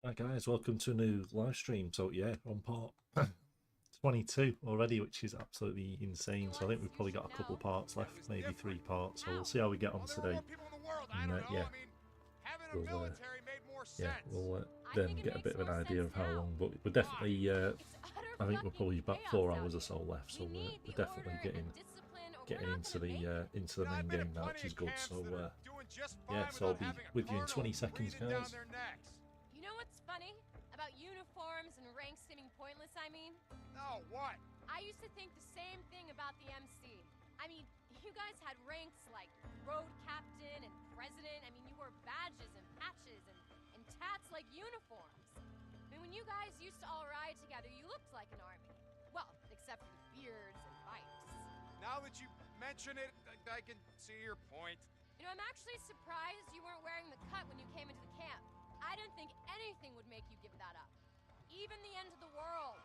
Hi guys, welcome to a new live stream. So yeah, on part 22 already, which is absolutely insane. So I think we've probably got a couple parts left, maybe 3 parts. So we'll see how we get on today. And yeah, we'll then get a bit of an idea of how long. But we're definitely, I think we're probably about 4 hours or so left. So we're definitely getting into the main game now, which is good. So yeah, so I'll be with you in 20 seconds, guys. You know what's funny? About uniforms and ranks seeming pointless, I mean? No, what? I used to think the same thing about the MC. I mean, you guys had ranks like road captain and president. I mean, you wore badges and patches and tats like uniforms. I mean, when you guys used to all ride together, you looked like an army. Well, except for the beards and bikes. Now that you mention it, I can see your point. You know, I'm actually surprised you weren't wearing the cut when you came into the camp. I didn't think anything would make you give that up. Even the end of the world.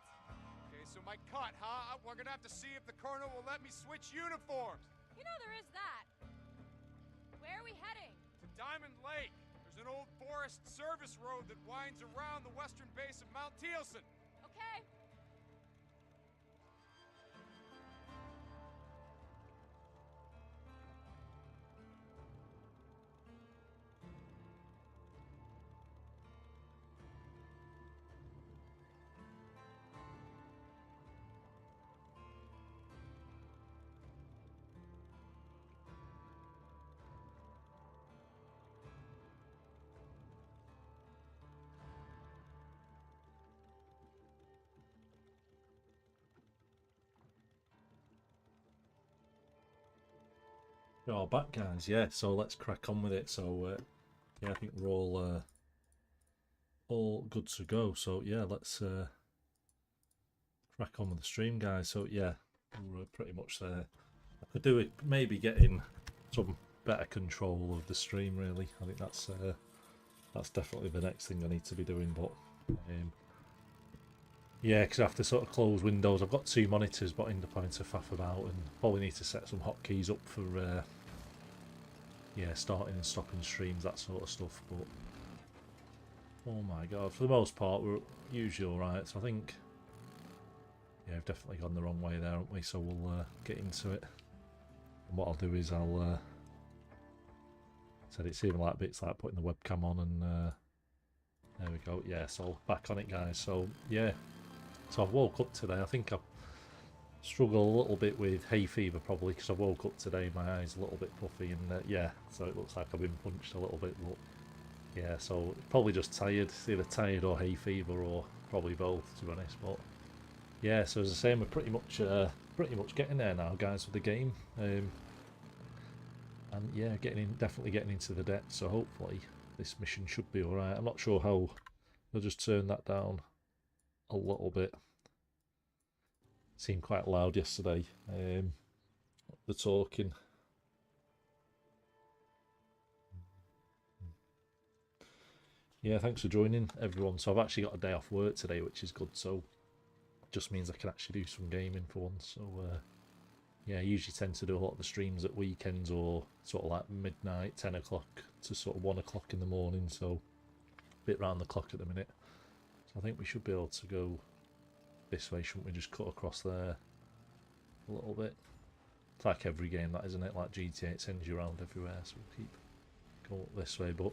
Okay, so my cut, huh? We're gonna have to see if the colonel will let me switch uniforms. You know there is that. Where are we heading? To Diamond Lake. There's an old forest service road that winds around the western base of Mount Thielsen. Okay. Oh, back guys, yeah. So let's crack on with it. So yeah, I think we're all good to go. So yeah, let's crack on with the stream, guys. So yeah, we're pretty much there. I could do it, maybe getting some better control of the stream. Really, I think that's definitely the next thing I need to be doing. But yeah, because I have to sort of close windows. I've got 2 monitors, but I end up having to faff about, and probably need to set some hotkeys up for yeah, starting and stopping streams, that sort of stuff. But oh my god, for the most part we're usually alright. So I think yeah, I've definitely gone the wrong way there, haven't we? So we'll get into it. And what I'll do is I'll said it's even like bits like putting the webcam on, and there we go. Yeah, so back on it, guys. So yeah, so I've woke up today. I think I've struggled a little bit with hay fever, probably because I woke up today, my eyes a little bit puffy, and yeah, so it looks like I've been punched a little bit. But yeah, so probably just tired. It's either tired or hay fever, or probably both, to be honest. But yeah, so as I say, we're pretty much getting there now, guys, with the game. And yeah, definitely getting into the depths. So hopefully this mission should be all right. I'm not sure how. I'll just turn that down a little bit. It seemed quite loud yesterday. The talking. Yeah, thanks for joining, everyone. So I've actually got a day off work today, which is good. So it just means I can actually do some gaming for once. So yeah, I usually tend to do a lot of the streams at weekends, or sort of like midnight, 10 o'clock to sort of 1 o'clock in the morning. So a bit round the clock at the minute. So I think we should be able to go this way, shouldn't we? Just cut across there a little bit. It's like every game, that, isn't it? Like GTA, it sends you around everywhere. So we'll keep going up this way. But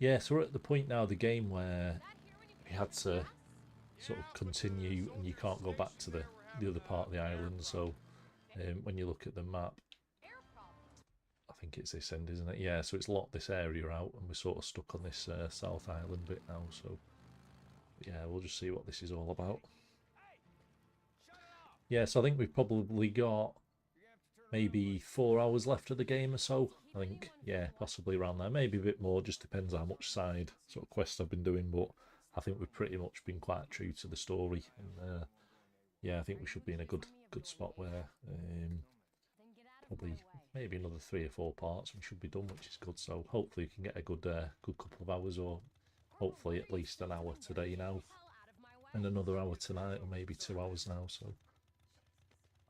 yeah, so we're at the point now of the game where we had to sort of continue, and you can't go back to the other part of the island. So when you look at the map, I think it's this end, isn't it? Yeah, so it's locked this area out, and we're sort of stuck on this South Island bit now. So yeah, we'll just see what this is all about. Yeah, so I think we've probably got maybe 4 hours left of the game or so. I think, yeah, possibly around there. Maybe a bit more, just depends how much side sort of quests I've been doing. But I think we've pretty much been quite true to the story. And yeah, I think we should be in a good spot where probably maybe another 3 or 4 parts we should be done, which is good. So hopefully we can get a good couple of hours, or hopefully at least an hour today now, and another hour tonight, or maybe 2 hours now. So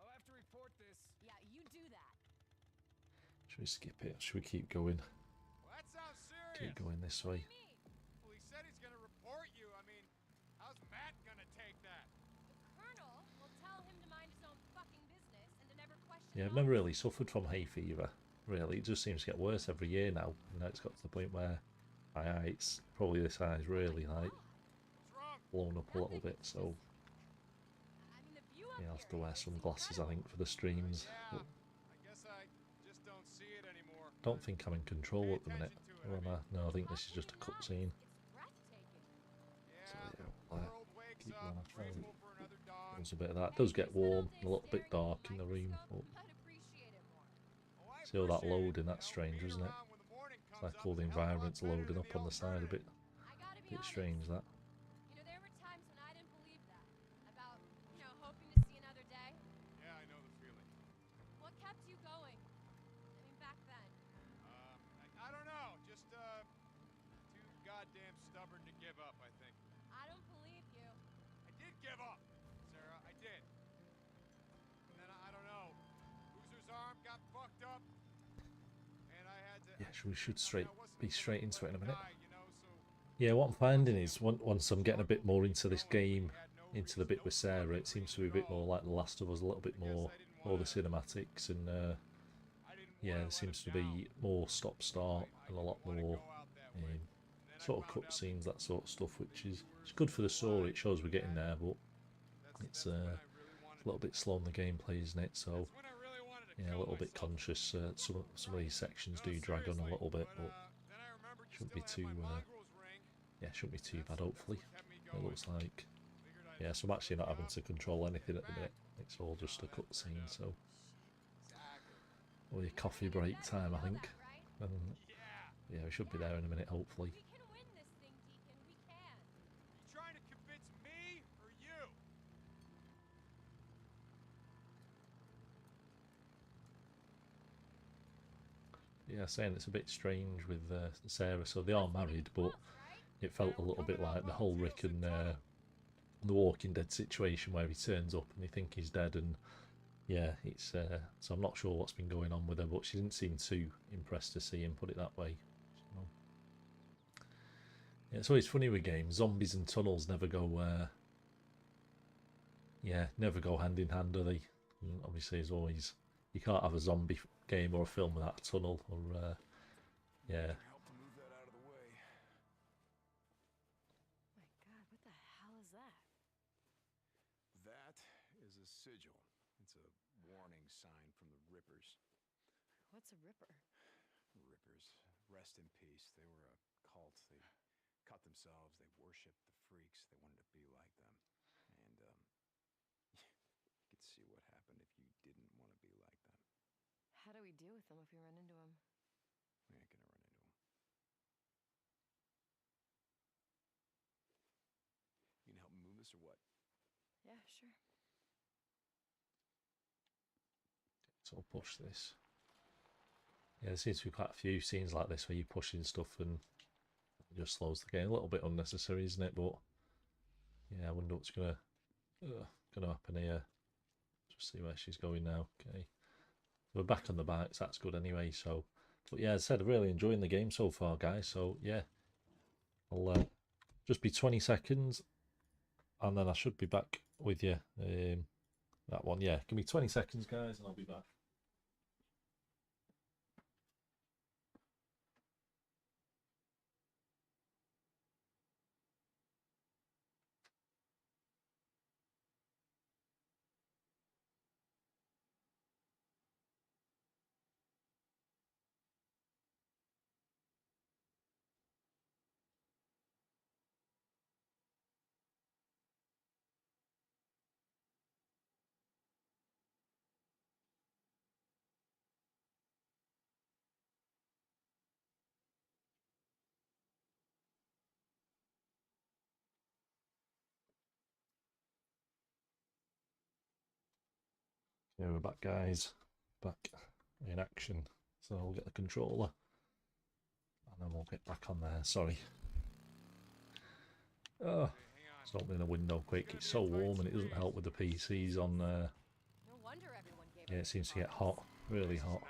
I'll have to report this. Yeah, you do that. should we skip it? Should we keep going? Well, that sounds serious. Keep going this way. Well, he said he's gonna report you. Yeah, I've never really suffered from hay fever. Really, it just seems to get worse every year now. And now it's got to the point where my eye, it's probably this eye's really like What's wrong? blown up a little bit. So I mean, the view up yeah, I'll here, have to wear it's sunglasses, I incredible. think, for the streams. Yeah. But I guess I just don't see it anymore. don't think I'm in control Pay at the minute. attention to it, Or I am mean. I? No, I think How this is can just you a not? cutscene. It's breathtaking. So Yeah, yeah, the I'll world wakes keep up, going. I'll try and grateful for another dawn. close a bit of that. It And does if you get spent all warm day and a little bit staring at dark the in the room. But microscope, I'd appreciate it more. Oh, I still, that appreciate it. loading, that's You know, strange, being isn't it? around when the morning It's comes like up all is the a hell of a lot environment's better loading than up the on the side a bit. alternative. I gotta be Bit honest. strange that. You know, there were times when I didn't believe that. About, hoping to see another day. Yeah, I know the feeling. What kept you going? I mean, back then. I don't know. Just too goddamn stubborn to give up, I think. I don't believe you. I did give up, Sarah. I did. And then I don't know. Loser's arm got fucked up, and I had to. Yeah, we should I wasn't be gonna straight into let it in a him minute. die, you know, so Yeah, what I'm finding is once I'm getting a bit more into this game, into the bit with Sarah, it seems to be a bit more like The Last of Us, a little bit more all the cinematics, and I didn't yeah, wanna there let seems to him down. be more stop-start I and a lot didn't wanna more go out that way. um, And then I sort of found out cutscenes, that sort of stuff, which that is you it's were good for the story. alive It shows we're getting and there, but that's it's when I a really wanted little bit slow in the gameplay, isn't it? So That's when I really wanted to yeah, a kill little bit myself. conscious. Some of these sections No, do drag on a seriously. little bit, But but then I remembered you shouldn't be still had too. my mongrels ring. Yeah, shouldn't be too bad. That's Hopefully, what kept me it going. looks like. Figured I'd Yeah, so I'm actually not look having up to control and anything head at the back. minute. It's all just a That turned cutscene. out So, exactly. or your We're coffee gonna get break better, time, you I know think. that, right? And Yeah. yeah, we should be there in a minute, hopefully. We can win this thing, Deacon. We can. Are you trying to convince me or you? Yeah, saying it's a bit strange with Sarah. So they are married, but Close, right? it felt a little bit like the whole Rick and the Walking Dead situation where he turns up and they think he's dead, and yeah, it's so I'm not sure what's been going on with her, but she didn't seem too impressed to see him, put it that way. So, yeah, it's always funny with games. Zombies and tunnels never go. Yeah, never go hand in hand, do they? And obviously, as always, you can't have a zombie game or a film without a tunnel or yeah. Help to move that out of the way. My God, what the hell is that? That is a sigil. It's a warning sign from the Rippers. What's a ripper? Rippers, rest in peace. They were a cult. They cut themselves. They worshipped the freaks. They wanted to be like them. And you could see what happened if you didn't want to be like them. How do we deal with them if we run into them? We ain't gonna run into them. You gonna help me move this or what? Yeah, sure. So I'll push this. Yeah, there seems to be quite a few scenes like this where you're pushing stuff and it just slows the game. A little bit unnecessary, isn't it? But yeah, I wonder what's gonna happen here. Just see where she's going now. Okay, we're back on the bikes. That's good anyway. So, but yeah, as I said, I'm really enjoying the game so far, guys. So yeah, I'll just be 20 seconds, and then I should be back with you. That one, yeah. Give me 20 seconds, guys, and I'll be back. Yeah, we're back, guys. Back in action. So I'll get the controller and then we'll get back on there. Sorry. Oh, it's opening a window quick. It's so warm and it doesn't help with the PCs on there. No wonder everyone gave Yeah, up it seems to get problems. hot, really hot.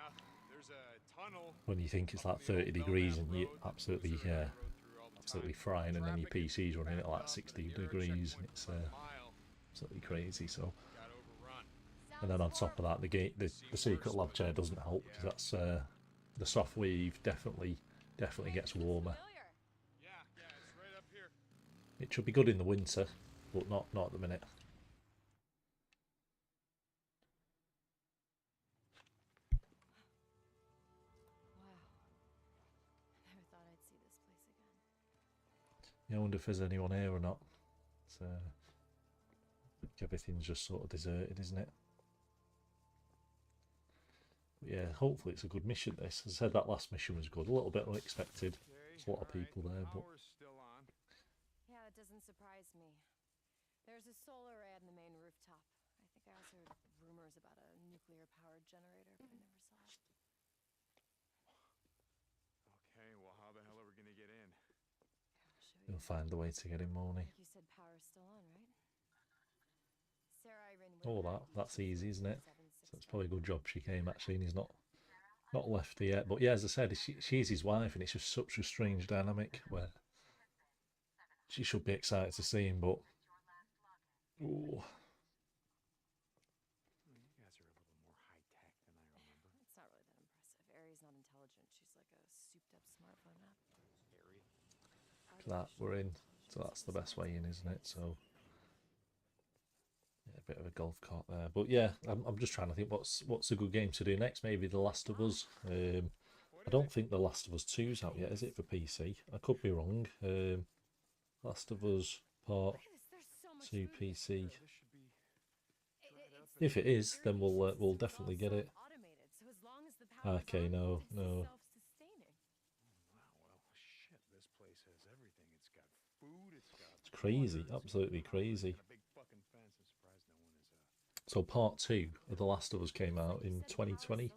There's a tunnel When you think it's like 30 degrees and you're absolutely, absolutely frying, and then your PC's running at like 60 degrees, and it's absolutely crazy. So got overrun. And then on top of that, the secret lab chair doesn't help because that's the soft weave definitely gets warmer. Yeah, it's right up here. It should be good in the winter, but not at the minute. Wow. Never thought I'd see this place again. Yeah, I wonder if there's anyone here or not. It's, everything's just sort of deserted, isn't it? But yeah, hopefully it's a good mission. This, as I said, that last mission was good. A little bit unexpected. There's a lot of people there, but Power's still on. Yeah, that doesn't surprise me. There's a solar array on the main rooftop. I think I also heard rumors about a nuclear-powered generator, but I never saw it. Okay, well, how the hell are we gonna get in? I'll show you. you'll find a way to get in, Moni. Like you said, power's still on, right? Sarah Irene Oh, Whitaker, that's easy, isn't it? So it's 765. probably a good job she came actually, and he's not left her yet. But yeah, as I said, she's his wife, and it's just such a strange dynamic where she should be excited to see him, but ooh, You guys are a little more high-tech than I remember. It's not really that impressive. Ari's not intelligent. She's like a souped-up smartphone app. Harry? that we're in. So that's the best way in, isn't it? So yeah, a bit of a golf cart there. But yeah, I'm just trying to think what's a good game to do next. Maybe The Last of Us. I don't think The Last of Us 2's out yet, is it, for PC? I could be wrong. Last of Us Part Look at this. There's so much 2 food. PC. This should be... It's If it is, then we'll Seriously, it's definitely all get it. self-automated, so as long as the power's Okay, on, no, it's no. self-sustaining. Wow, well, shit, this place has everything. It's got food, it's got... It's crazy, water, it's absolutely got power, it's crazy. got a big fucking fence. I'm surprised no one is... So Part 2 of The Last of Us came out in 2020.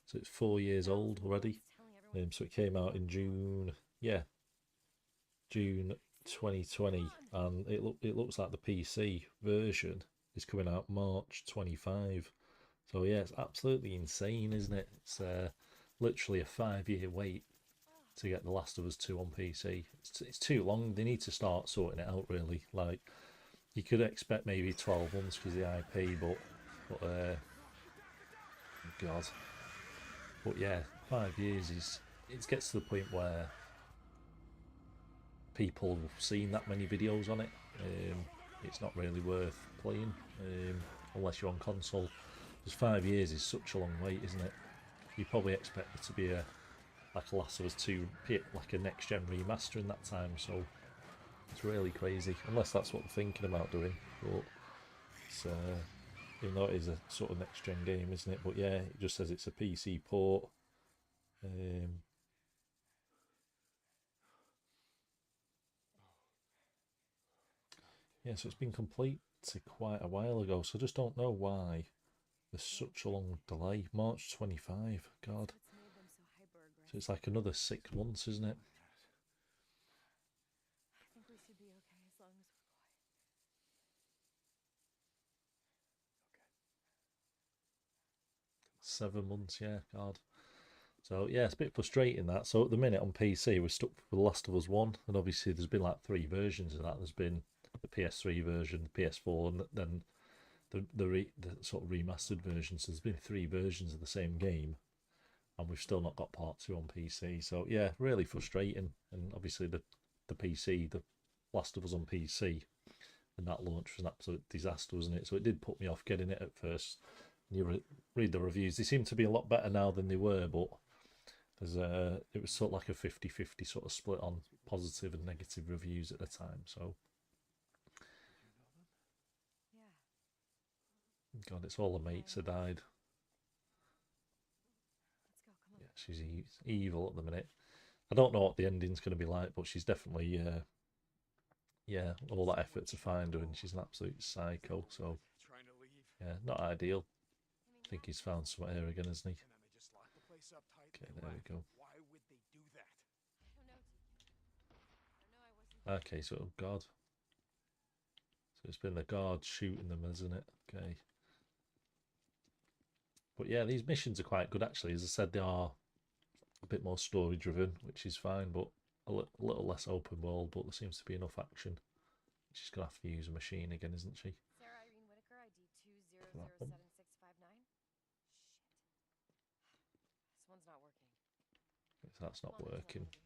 So it's 4 years old already. So it came out in June, June 2020, and it looks like the PC version is coming out March 25. So yeah, it's absolutely insane, isn't it? It's literally a 5-year wait to get The Last of Us 2 on PC. It's too long. They need to start sorting it out, really. Like, you could expect maybe 12 months because of the IP, but God. But yeah, 5 years is... It gets to the point where people have seen that many videos on it. It's not really worth playing unless you're on console. Because 5 years is such a long wait, isn't it? You probably expect it to be like a Last of Us 2, like a next gen remaster in that time. So it's really crazy, unless that's what they're thinking about doing. But it's even though it is a sort of next gen game, isn't it? But yeah, it just says it's a PC port. Yeah, so it's been complete quite a while ago, so I just don't know why there's such a long delay. March 25, God. What's made them so hyper-aggressive? So it's like another 6 months, isn't it? I think we should be okay as long as we're quiet. 7 months, yeah, God. So yeah, it's a bit frustrating that. So at the minute on PC, we're stuck with The Last of Us 1, and obviously there's been like 3 versions of that. There's been the PS3 version, the PS4, and then the sort of remastered version. So there's been 3 versions of the same game, and we've still not got Part 2 on PC. So yeah, really frustrating. And obviously the PC, the Last of Us on PC, and that launch was an absolute disaster, wasn't it? So it did put me off getting it at first. You read the reviews; they seem to be a lot better now than they were, but it was sort of like a 50-50 sort of split on positive and negative reviews at the time. So Yeah. God, it's all the mates that died. Let's go. Come on. Yeah, she's evil at the minute. I don't know what the ending's going to be like, but she's definitely all that effort to find her, and she's an absolute psycho. So Trying to leave. yeah, not ideal. I think he's found somewhere here again, hasn't he? And then they just locked the place up tight. Okay, and there we left. go. Why would they do that? I don't know. I wasn't. Okay, so oh God. So it's been the guards shooting them, isn't it? Okay. But yeah, these missions are quite good actually. As I said, they are a bit more story driven, which is fine, but a little less open world. But there seems to be enough action. She's gonna have to use a machine again, isn't she? Sarah Irene Whitaker, ID that one. 200765 So that's not Come on, let's working. over here.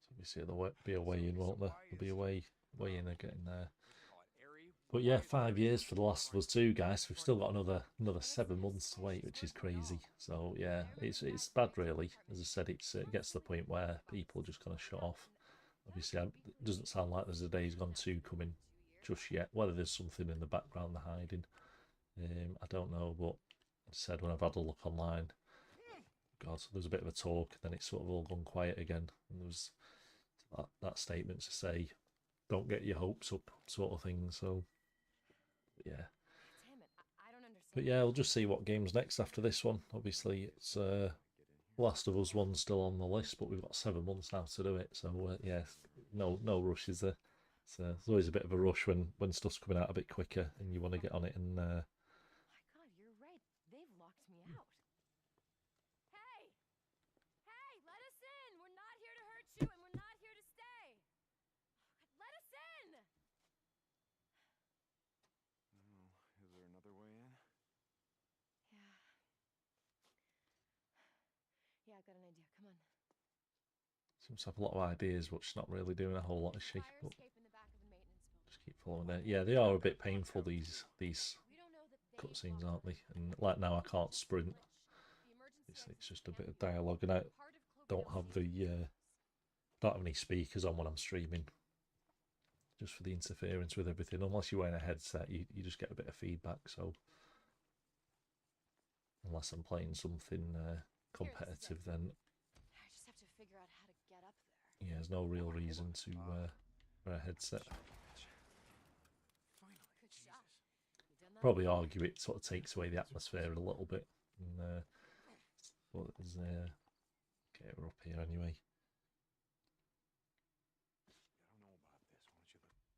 So obviously there'll be a way in, won't there? There'll be a way in of getting there. What do you call it, airy? But yeah, 5 years for The Last of Us 2, guys. We've still got another 7 months to wait, which is crazy. So yeah, it's bad really. As I said, it gets to the point where people just kind of shut off. Obviously, it doesn't sound like there's a Days Gone 2 coming just yet. Whether there's something in the background they're hiding, I don't know. But as I said, when I've had a look online, God, so there's a bit of a talk, then it's sort of all gone quiet again. And there was that statement to say, don't get your hopes up, sort of thing. So yeah. Damn it, I don't understand. But yeah, we'll just see what game's next after this one. Obviously, it's Last of Us 1's still on the list, but we've got 7 months now to do it. So yeah, no rush is there. So there's always a bit of a rush when stuff's coming out a bit quicker and you want to get on it. And My God, you're right. They've locked me out. Hey! Hey, let us in! We're not here to hurt you, and we're not here to stay! Let us in! Oh, is there another way in? Yeah. Yeah, I've got an idea. Come on. seems to have a lot of ideas, but she's not really doing a whole lot, is she? Fire But escape in the back of the maintenance building. just keep following it. Yeah, they are a bit painful, these We don't know that they cutscenes, locked aren't they? us. And like now, I can't sprint. The emergency It's just a exit bit of can't be dialogue, and I part of don't have Cloverdale's don't have any speakers on when I'm streaming, just for the interference with everything. Unless you're wearing a headset, you just get a bit of feedback. So unless I'm playing something competitive, then I just have to figure out how to get up there. yeah, there's no real reason to wear a headset. Finally. Good shot. You done that? Probably argue it sort of takes away the atmosphere a little bit. And but there's okay, we're up here anyway. I don't know about this. Why don't you let me go in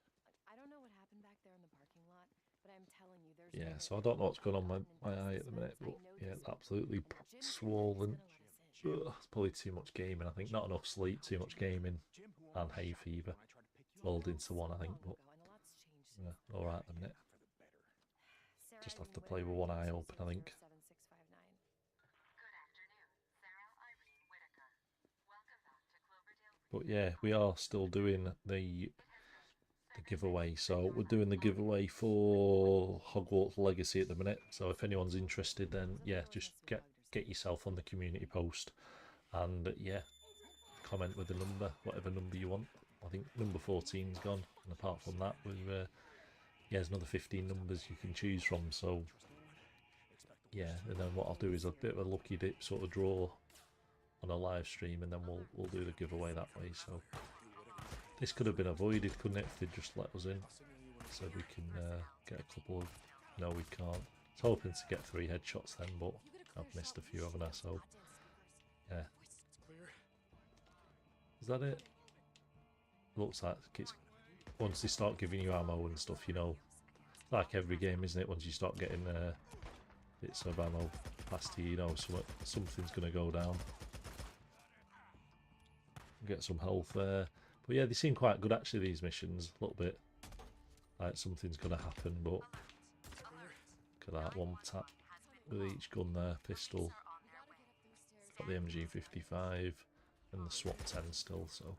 first? I don't know what happened back there in the parking lot, but I'm telling you, there's Yeah, no so I way don't know what's I've going on gotten my in eye at the minute, this but month. I know yeah, this it's absolutely and Jim said swollen. he's gonna let us in. It's probably too much gaming, I think. Not enough sleep, too much gaming, Jim, who and almost hay shot me fever. when I tried to pick you up. Rolled into one, I think, So but long ago, and a lot's changed yeah, since then. alright at the minute. Not for the better. Sarah Just have to Irene play with Whitaker, one eye agency open, I think. 007659. Good afternoon, Sarah Irene Whitaker. Welcome back to Cloverdale. But yeah, we are still doing the giveaway. So we're doing the giveaway for Hogwarts Legacy at the minute. So if anyone's interested, then yeah, just get yourself on the community post, and yeah, comment with the number, whatever number you want. I think number 14's gone, and apart from that, we're yeah, there's another 15 numbers you can choose from. So yeah, and then what I'll do is a bit of a lucky dip sort of draw on a live stream, and then we'll do the giveaway that way. So this could have been avoided, couldn't it, if they'd just let us in? So we can get a couple of... No, we can't. I was hoping to get 3 headshots then, but I've missed a few, haven't I? So yeah, is that it? Looks like it's once they start giving you ammo and stuff, you know, like every game, isn't it? Once you start getting bits of ammo past you, you know, something's going to go down. Get some health there. But yeah, they seem quite good actually, these missions. A little bit like something's going to happen, but look at that one tap with each gun there. Pistol, got the MG55 and the SWAT 10 still, so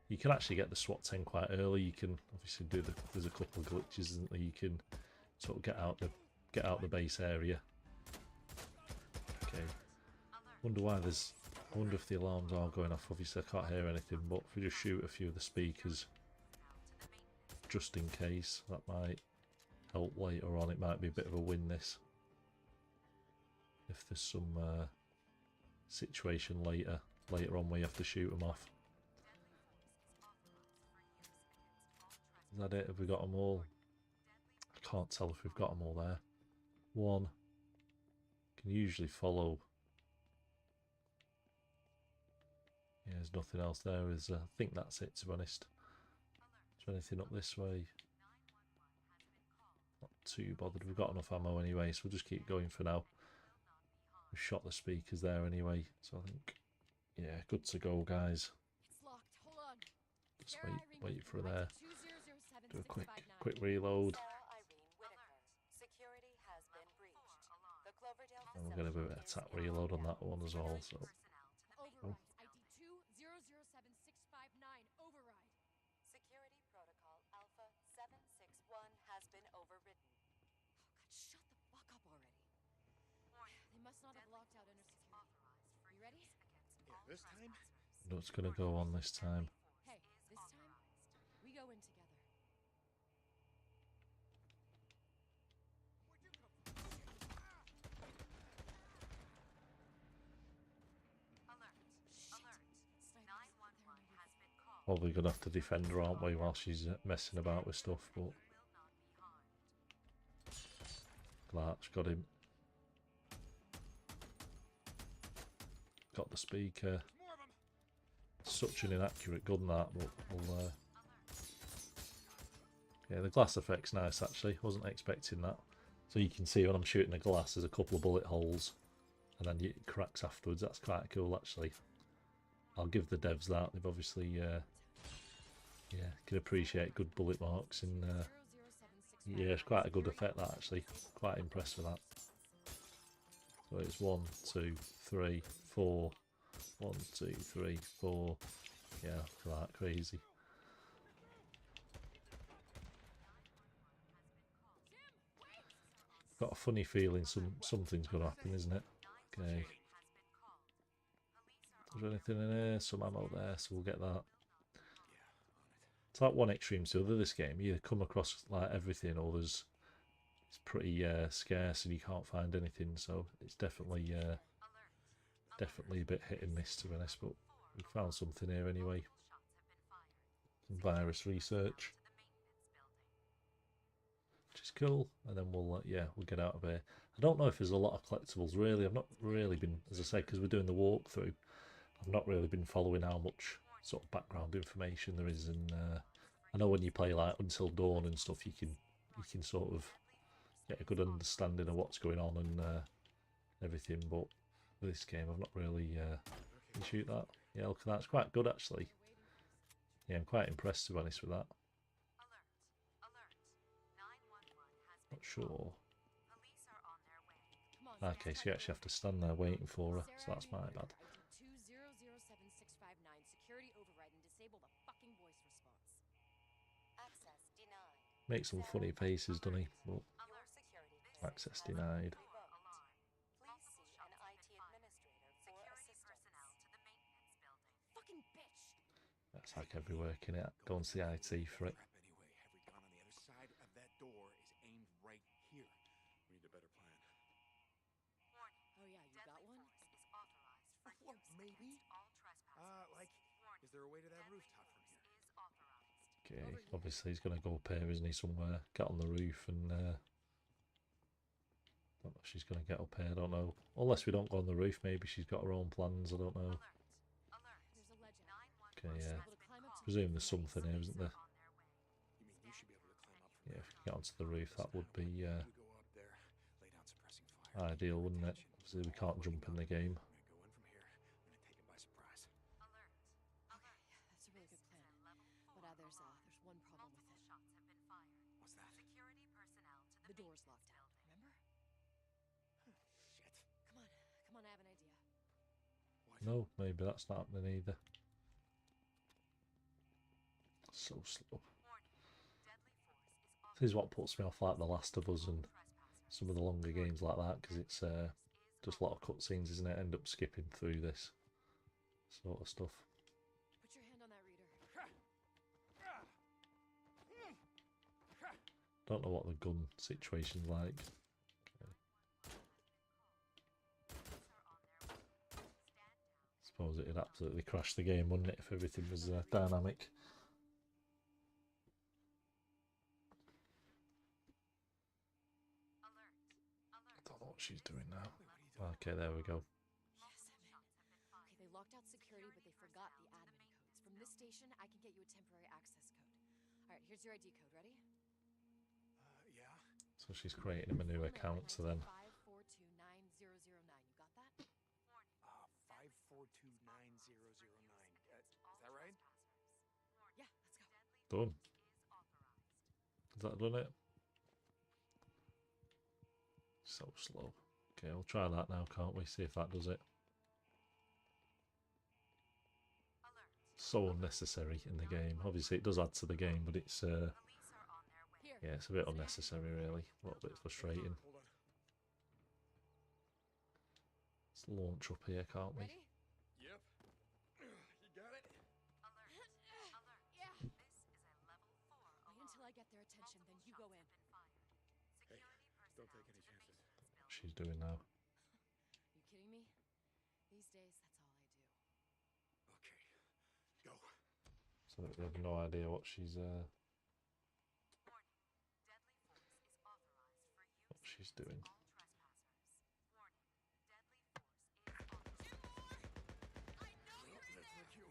you can actually get the SWAT 10 quite early. You can obviously do there's a couple of glitches, isn't there? You can sort of get out the base area. Okay. Wonder why there's... I wonder if the alarms are going off. Obviously I can't hear anything, but if we just shoot a few of the speakers just in case, that might help later on. It might be a bit of a win, this, if there's some situation later on where you have to shoot them off. Is that it? Have we got them all? I can't tell if we've got them all there. One can usually follow. Yeah, there's nothing else there. I think that's it, to be honest. Is there anything up this way? Not too bothered. We've got enough ammo anyway, so we'll just keep going for now. We've shot the speakers there anyway, so I think, yeah, good to go, guys. It's locked. Hold on. Just Sarah wait Irene for Whitaker, there. mic Do a 2007659. quick reload. Sarah Irene And we're going to do a bit of attack reload on that one as well. So Override. ID 2007659. Override. Security protocol Alpha 761 has been overridden. God, shut the fuck up already. They must not have locked out inner security. You ready? Yeah, this time? what's going to go on this time? Hey, this time we go in together. Where'd you come from? Alert. Alert. Snipers. 911 has been called. Probably going to have to defend her, aren't we, while she's messing about with stuff. But Will not be harmed. Clark's got him. Got the speaker. More of them. Such an inaccurate gun that, but we'll, yeah, the glass effect's nice actually. Wasn't expecting that. So you can see when I'm shooting the glass, there's a couple of bullet holes, and then it cracks afterwards. That's quite cool actually. I'll give the devs that. They've obviously, yeah, can appreciate good bullet marks, and yeah, it's quite a good effect that actually. Quite impressed with that. So it's 1, 2, 3, 4. 1, 2, 3, 4. Yeah, look at that, crazy. Got a funny feeling something's going to happen, isn't it? Okay. Is there anything in here? Some ammo there, so we'll get that. It's like one extreme to the other this game. You come across like everything, or it's pretty scarce and you can't find anything. So it's definitely definitely a bit hit and miss, to be honest. But we found something here anyway. Some virus research, which is cool. And then we'll we'll get out of here. I don't know if there's a lot of collectibles really. I've not really been, as I say, because we're doing the walkthrough. I've not really been following how much sort of background information there is, and I know when you play like Until Dawn and stuff, you can sort of get a good understanding of what's going on and everything. But with this game, I've not really. Can you shoot that? Yeah, look at that. It's quite good actually. Yeah, I'm quite impressed, to be honest, with that. Not sure. Okay, so you actually have to stand there waiting for her, so that's my bad. ID 2007659. Security override and disable the fucking voice response. Access denied. Make some funny faces, doesn't he? But Your security access clearance has denied. been revoked. Please see an IT administrator for assistance. Fucking bitch! That's like everywhere, can it? Go and see IT for it. Crap anyway. Every gun on the other side of that door is aimed right here. We need a better plan. Oh yeah, you got one? Well, maybe. Like, is there a way to that rooftop from here? Okay, obviously he's going to go up here, isn't he, somewhere? Get on the roof and... don't know if she's going to get up here, I don't know. Unless we don't go on the roof, maybe she's got her own plans, I don't know. There's a ledge out. Okay, yeah. Able to climb up to Presume there's something here, isn't there? You mean you should be able to climb up from Yeah, there? if we get onto the roof, that would be We go up there, lay down suppressing fire. ideal, wouldn't it? Obviously we can't jump in the game. I'm gonna go in from here. I'm gonna take him by surprise. Okay, yeah, that's a really good plan. But there's one problem with it. What's that? The door's locked out, remember? Shit. Come on, I have an idea. What? No, maybe that's not happening either. So slow. This is what puts me off like The Last of Us and some of the longer games like that, because it's just a lot of cutscenes, isn't it? End up skipping through this sort of stuff. Put your hand on that reader. Don't know what the gun situation's like. Okay. Suppose it'd absolutely crash the game, wouldn't it, if everything was dynamic. I don't know what she's doing now. Okay, there we go. Yes, I'm in. Okay, they locked out security, but they forgot the admin codes. From this station, I can get you a temporary access code. Alright, here's your ID code. Ready? Yeah. So she's creating him a new account, so then 5429009. You got that? 542909. Is that right? Yeah, let's go. done. Has that done it? So slow. Okay, we'll try that now, can't we? See if that does it. Alert. So unnecessary in the game. Obviously, it does add to the game, but it's Police are on their way. Here. yeah, it's a bit unnecessary, really. A little bit frustrating. Hold on. Let's launch up here, can't we? Ready? Yep. You got it? Alert. Alert. Yeah. This is a level 4 alarm. Wait until I get their attention, then you go in. Hey, Security don't personnel take any to the chances. maintenance building. What she's doing now. You kidding me? These days, that's all I do. Okay. Go. So we have no idea what she's Warning. Deadly force is authorized for use what she's doing. all trespassers. Warning. Deadly force is authorized. I know you're in That's there. my cue.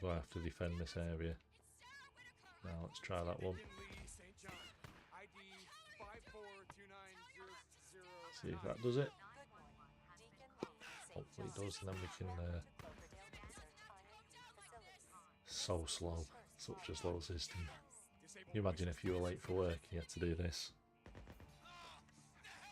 So I have to defend this area. It's Sarah Whitaker. Now let's try that one. Deacon Lee St. John. ID 542900. See if that does it. Good morning. Deacon Hopefully it does, and then we can. So slow, such a slow system. Can you imagine if you were late for work and you had to do this?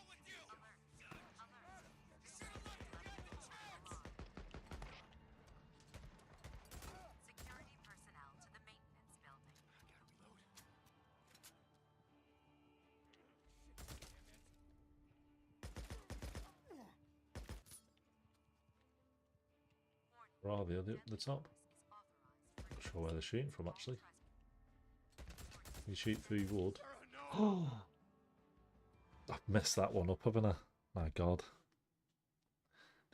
Security personnel to the maintenance building. Where are they? Are they up the top? Not sure where they're shooting from actually. You shoot through wood. Oh! I've messed that one up, haven't I? My god.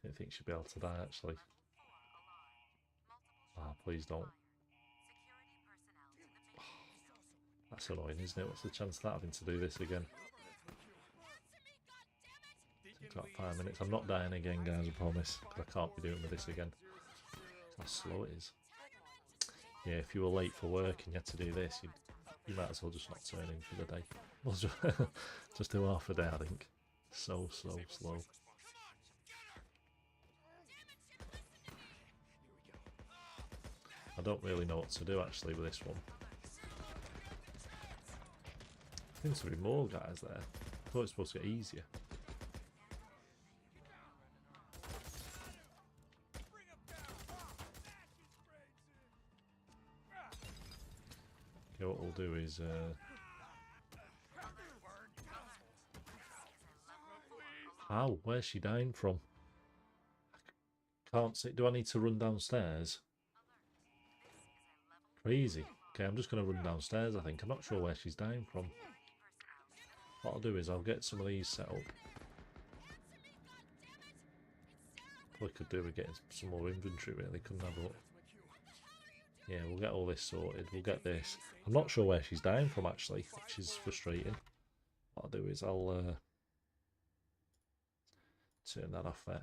Didn't think she'd be able to die actually. Ah, please don't. That's annoying, isn't it? What's the chance of that having to do this again? Took about 5 minutes. I'm not dying again, guys, I promise. Because I can't be doing with this again. How slow it is. Yeah, if you were late for work and you had to do this, you might as well just not turn in for the day. We'll just do half a day, I think. So slow. I don't really know what to do actually with this one. Seems to be more guys there. I thought it was supposed to get easier. Okay, what we'll do is ow, where's she dying from? Can't see. Do I need to run downstairs? Crazy. Okay, I'm just going to run downstairs, I think. I'm not sure where she's dying from. What I'll do is I'll get some of these set up. What we could do is get some more inventory, really, couldn't I? But yeah, we'll get all this sorted. We'll get this. I'm not sure where she's dying from, actually, which is frustrating. What I'll do is I'll turn that off there,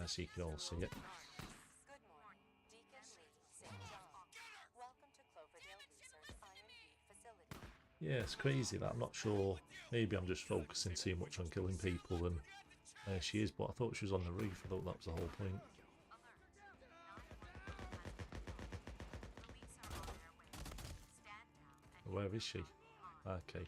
so you can all see it. Good morning. Deacon Lee St. John. Welcome to Cloverdale Research IMD facility. Yeah, it's crazy that I'm not sure. Maybe I'm just focusing too much on killing people, and there she is. But I thought she was on the roof. I thought that was the whole point. Where is she? Okay.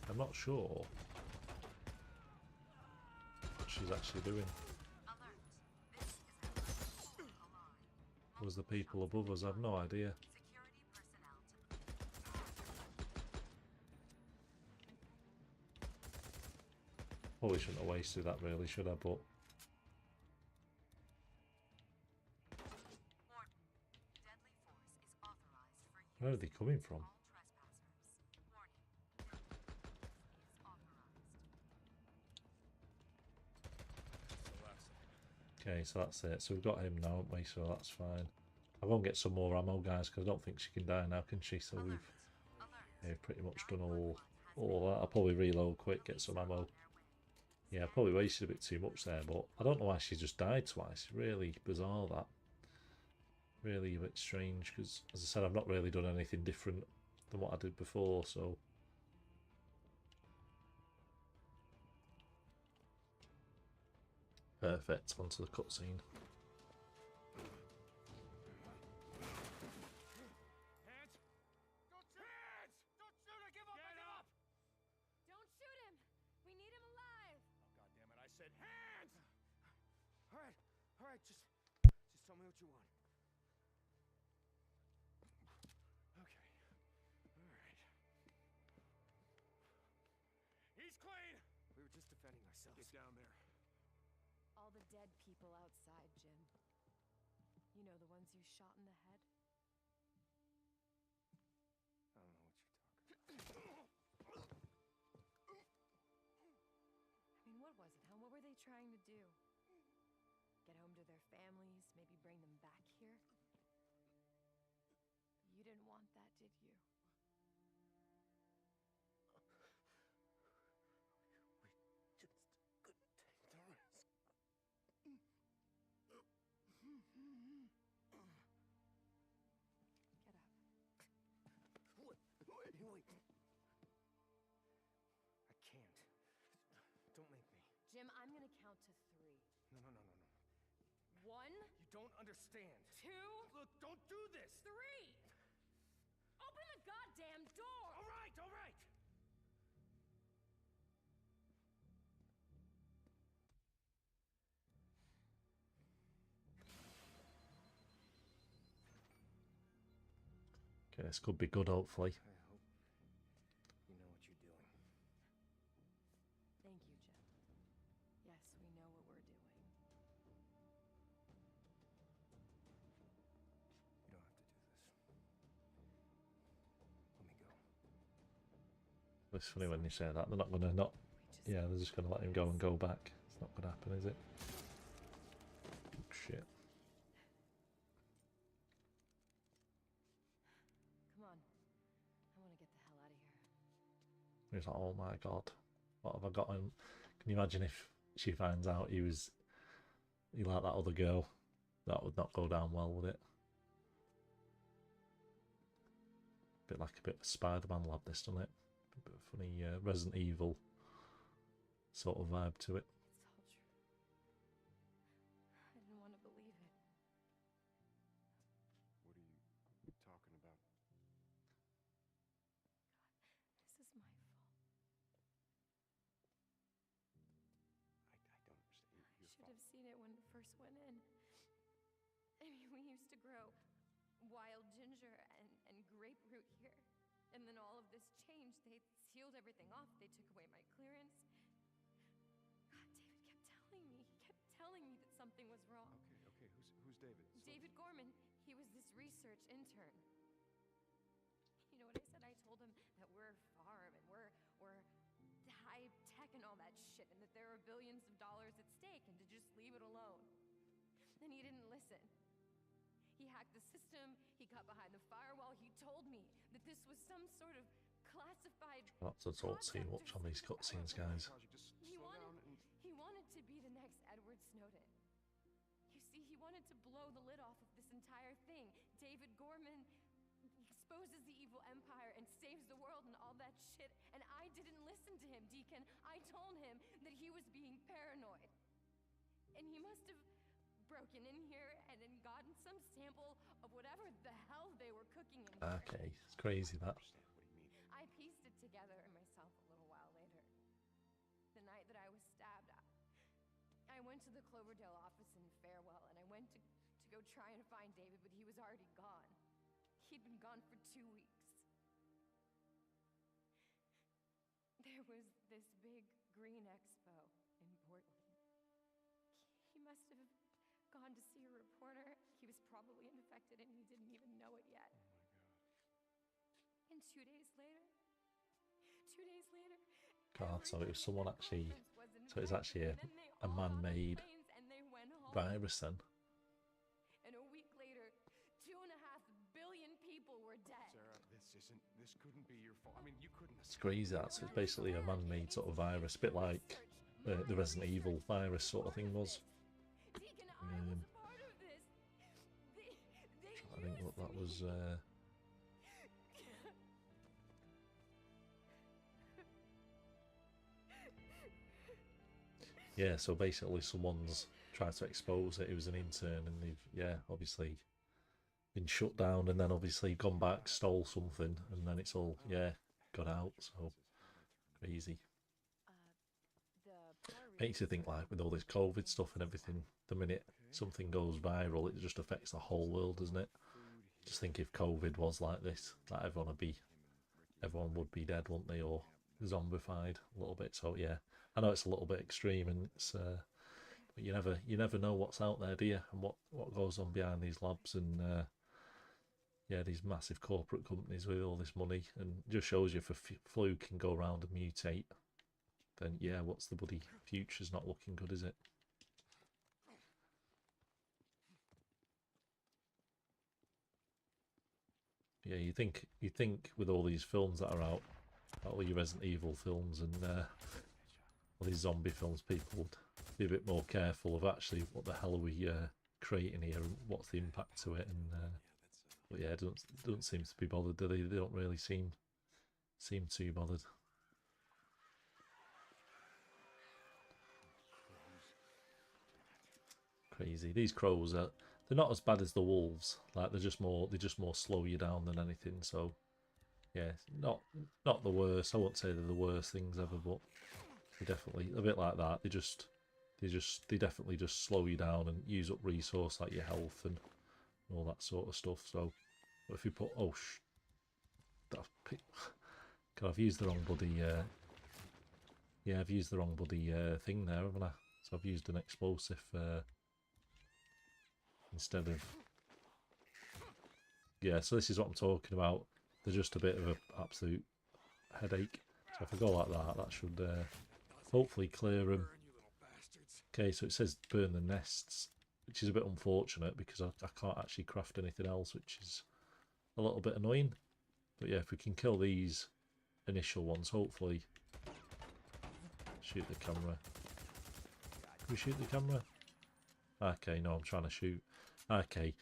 I'm not sure what she's actually doing. Was the people above us? I've no idea. Probably shouldn't have wasted that, really, should I? But where are they coming from? Okay, so that's it. So we've got him now, haven't we? So that's fine. I won't get some more ammo, guys, because I don't think she can die now, can she? So we've pretty much done all that. I'll probably reload quick, get some ammo. Yeah, I probably wasted a bit too much there, but I don't know why she just died twice. Really bizarre, that. Really a bit strange, because, as I said, I've not really done anything different than what I did before, so... Perfect. Onto the cutscene. Hands! Don't shoot! Hands! Don't shoot! I give up! Get up! Don't shoot him! We need him alive! Oh, God damn it, I said hands! All right, just tell me what you want. Okay. All right. He's clean! We were just defending ourselves. Get down there. All the dead people outside, Jim. You know, the ones you shot in the head? I don't know what you're talking about. I mean, what was it, huh? What were they trying to do? Get home to their families, maybe bring them back here? You didn't want that, did you? We just couldn't take the risk. Get up. Wait. I can't. Don't make me. Jim, I'm gonna count to 3. No. 1, You don't understand. 2, Look, don't do this. 3! Open the goddamn door! All right. Okay, this could be good, hopefully. I hope you know what you're doing. Thank you, Jim. Yes, we know what we're doing. You don't have to do this. Let me go. It's funny when you say that. They're not going to not. We just Yeah, they're just going to let him go and go back. It's not going to happen, is it? Oh, shit. Come on. I want to get the hell out of here. He's like, oh my god, what have I got him? Can you imagine if she finds out he like that other girl? That would not go down well, would it? Bit like a bit of a Spider-Man lab, this, doesn't it? A bit of a funny Resident Evil sort of vibe to it. It's all true. I didn't want to believe it. What are you talking about? This is my fault. I don't understand. I Your should fault. have seen it when it first went in. I mean, we used to grow wild ginger and grapefruit here. And then all of this changed. They sealed everything off. They took away my clearance. God, David kept telling me. He kept telling me that something was wrong. Okay. Who's David? David Gorman, he was this research intern. You know what I said? I told him that we're a farm and we're high tech and all that shit, and that there are billions of dollars at stake, and to just leave it alone. Then he didn't listen. He hacked the system, he got behind the firewall, he told me that this was some sort of classified That's a talk to you. Watch on these cutscenes, guys. Just He slow down and he wanted to be the next Edward Snowden. You see, he wanted to blow the lid off of this entire thing. David Gorman exposes the evil empire and saves the world and all that shit. And I didn't listen to him, Deacon. I told him that he was being paranoid. And he must have broken in here and then gotten some sample of whatever the hell they were cooking in here. Okay, it's crazy that. understand what do you mean. I pieced it together myself a little while later. The night that I was stabbed, I went to the Cloverdale office in Farewell, and I went to go try and find David, but he was already gone. He'd been gone for 2 weeks. There was this big green expo in Portland. He must have gone to see a reporter. He was probably infected and he didn't even know it yet. Oh my god. And 2 days later, God, so it was someone actually. So it's actually a a man-made virus then. And a week later, 2.5 billion people were dead. Sarah, this couldn't be your fault. I mean, you couldn't have It's crazy that. So it's basically a man-made sort of virus, a bit like the Resident Evil virus sort of thing was. Deacon, I was a part of this. I think what that was. yeah, so basically someone's tried to expose it. It was an intern, and they've, yeah, obviously been shut down, and then obviously gone back, stole something, and then it's all, yeah, got out. So crazy. The Puerto Makes you Ricans think, are like, with all this COVID stuff and everything, the minute something goes viral, it just affects the whole world, doesn't it? Just think if COVID was like this, like everyone would be dead, wouldn't they, or zombified a little bit. So yeah, I know it's a little bit extreme, and it's but you never know what's out there, do you? And what goes on behind these labs, and yeah, these massive corporate companies with all this money, and just shows you if a flu can go around and mutate, then yeah, what's the bloody future's not looking good, is it? Yeah, you think with all these films that are out, all your Resident Evil films and all these zombie films, people would be a bit more careful of actually what the hell are we creating here, and what's the impact to it, and but yeah, don't seem to be bothered, do they? They don't really seem too bothered. Crazy. These crows are, they're not as bad as the wolves. Like they just more slow you down than anything. So yeah, not the worst. I won't say they're the worst things ever, but they definitely a bit like that. They definitely just slow you down and use up resource like your health and all that sort of stuff. So if you put God, I've used the wrong bloody yeah, I've used the wrong bloody thing there, haven't I? So I've used an explosive instead of, yeah, so this is what I'm talking about. They're just a bit of an absolute headache. So if I go like that, that should hopefully clear them. Okay, so it says burn the nests, which is a bit unfortunate because I can't actually craft anything else, which is a little bit annoying. But yeah, if we can kill these initial ones, hopefully. Shoot the camera. Can we shoot the camera? Okay, no, I'm trying to shoot. Okay.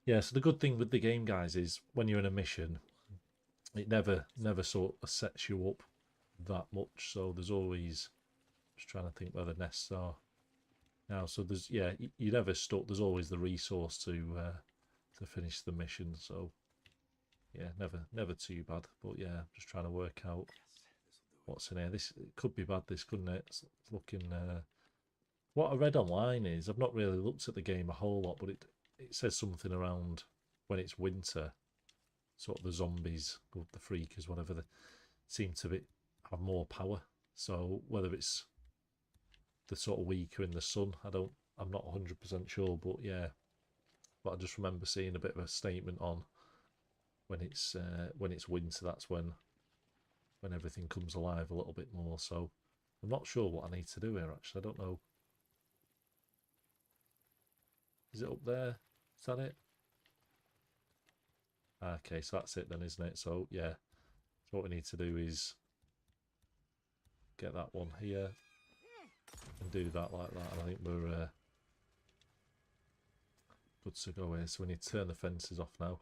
Yeah, so the good thing with the game, guys, is when you're in a mission, it never sort of sets you up that much. So there's always, just trying to think where the nests are now. So there's, yeah, you're never stuck. There's always the resource to finish the mission. So yeah, never too bad. But yeah, I'm just trying to work out what's in here. This, it could be bad, this, couldn't it? It's looking. What I read online is, I've not really looked at the game a whole lot, but it says something around when it's winter, sort of the zombies, or the freakers, whatever, they seem to have more power. So whether it's the sort of weaker in the sun, I'm not 100% sure, but yeah. But I just remember seeing a bit of a statement on when it's winter, that's when everything comes alive a little bit more. So I'm not sure what I need to do here, actually. I don't know. Is it up there? Is that it? Okay, so that's it then, isn't it? So yeah, so what we need to do is get that one here and do that like that, and I think we're good to go here. So we need to turn the fences off now.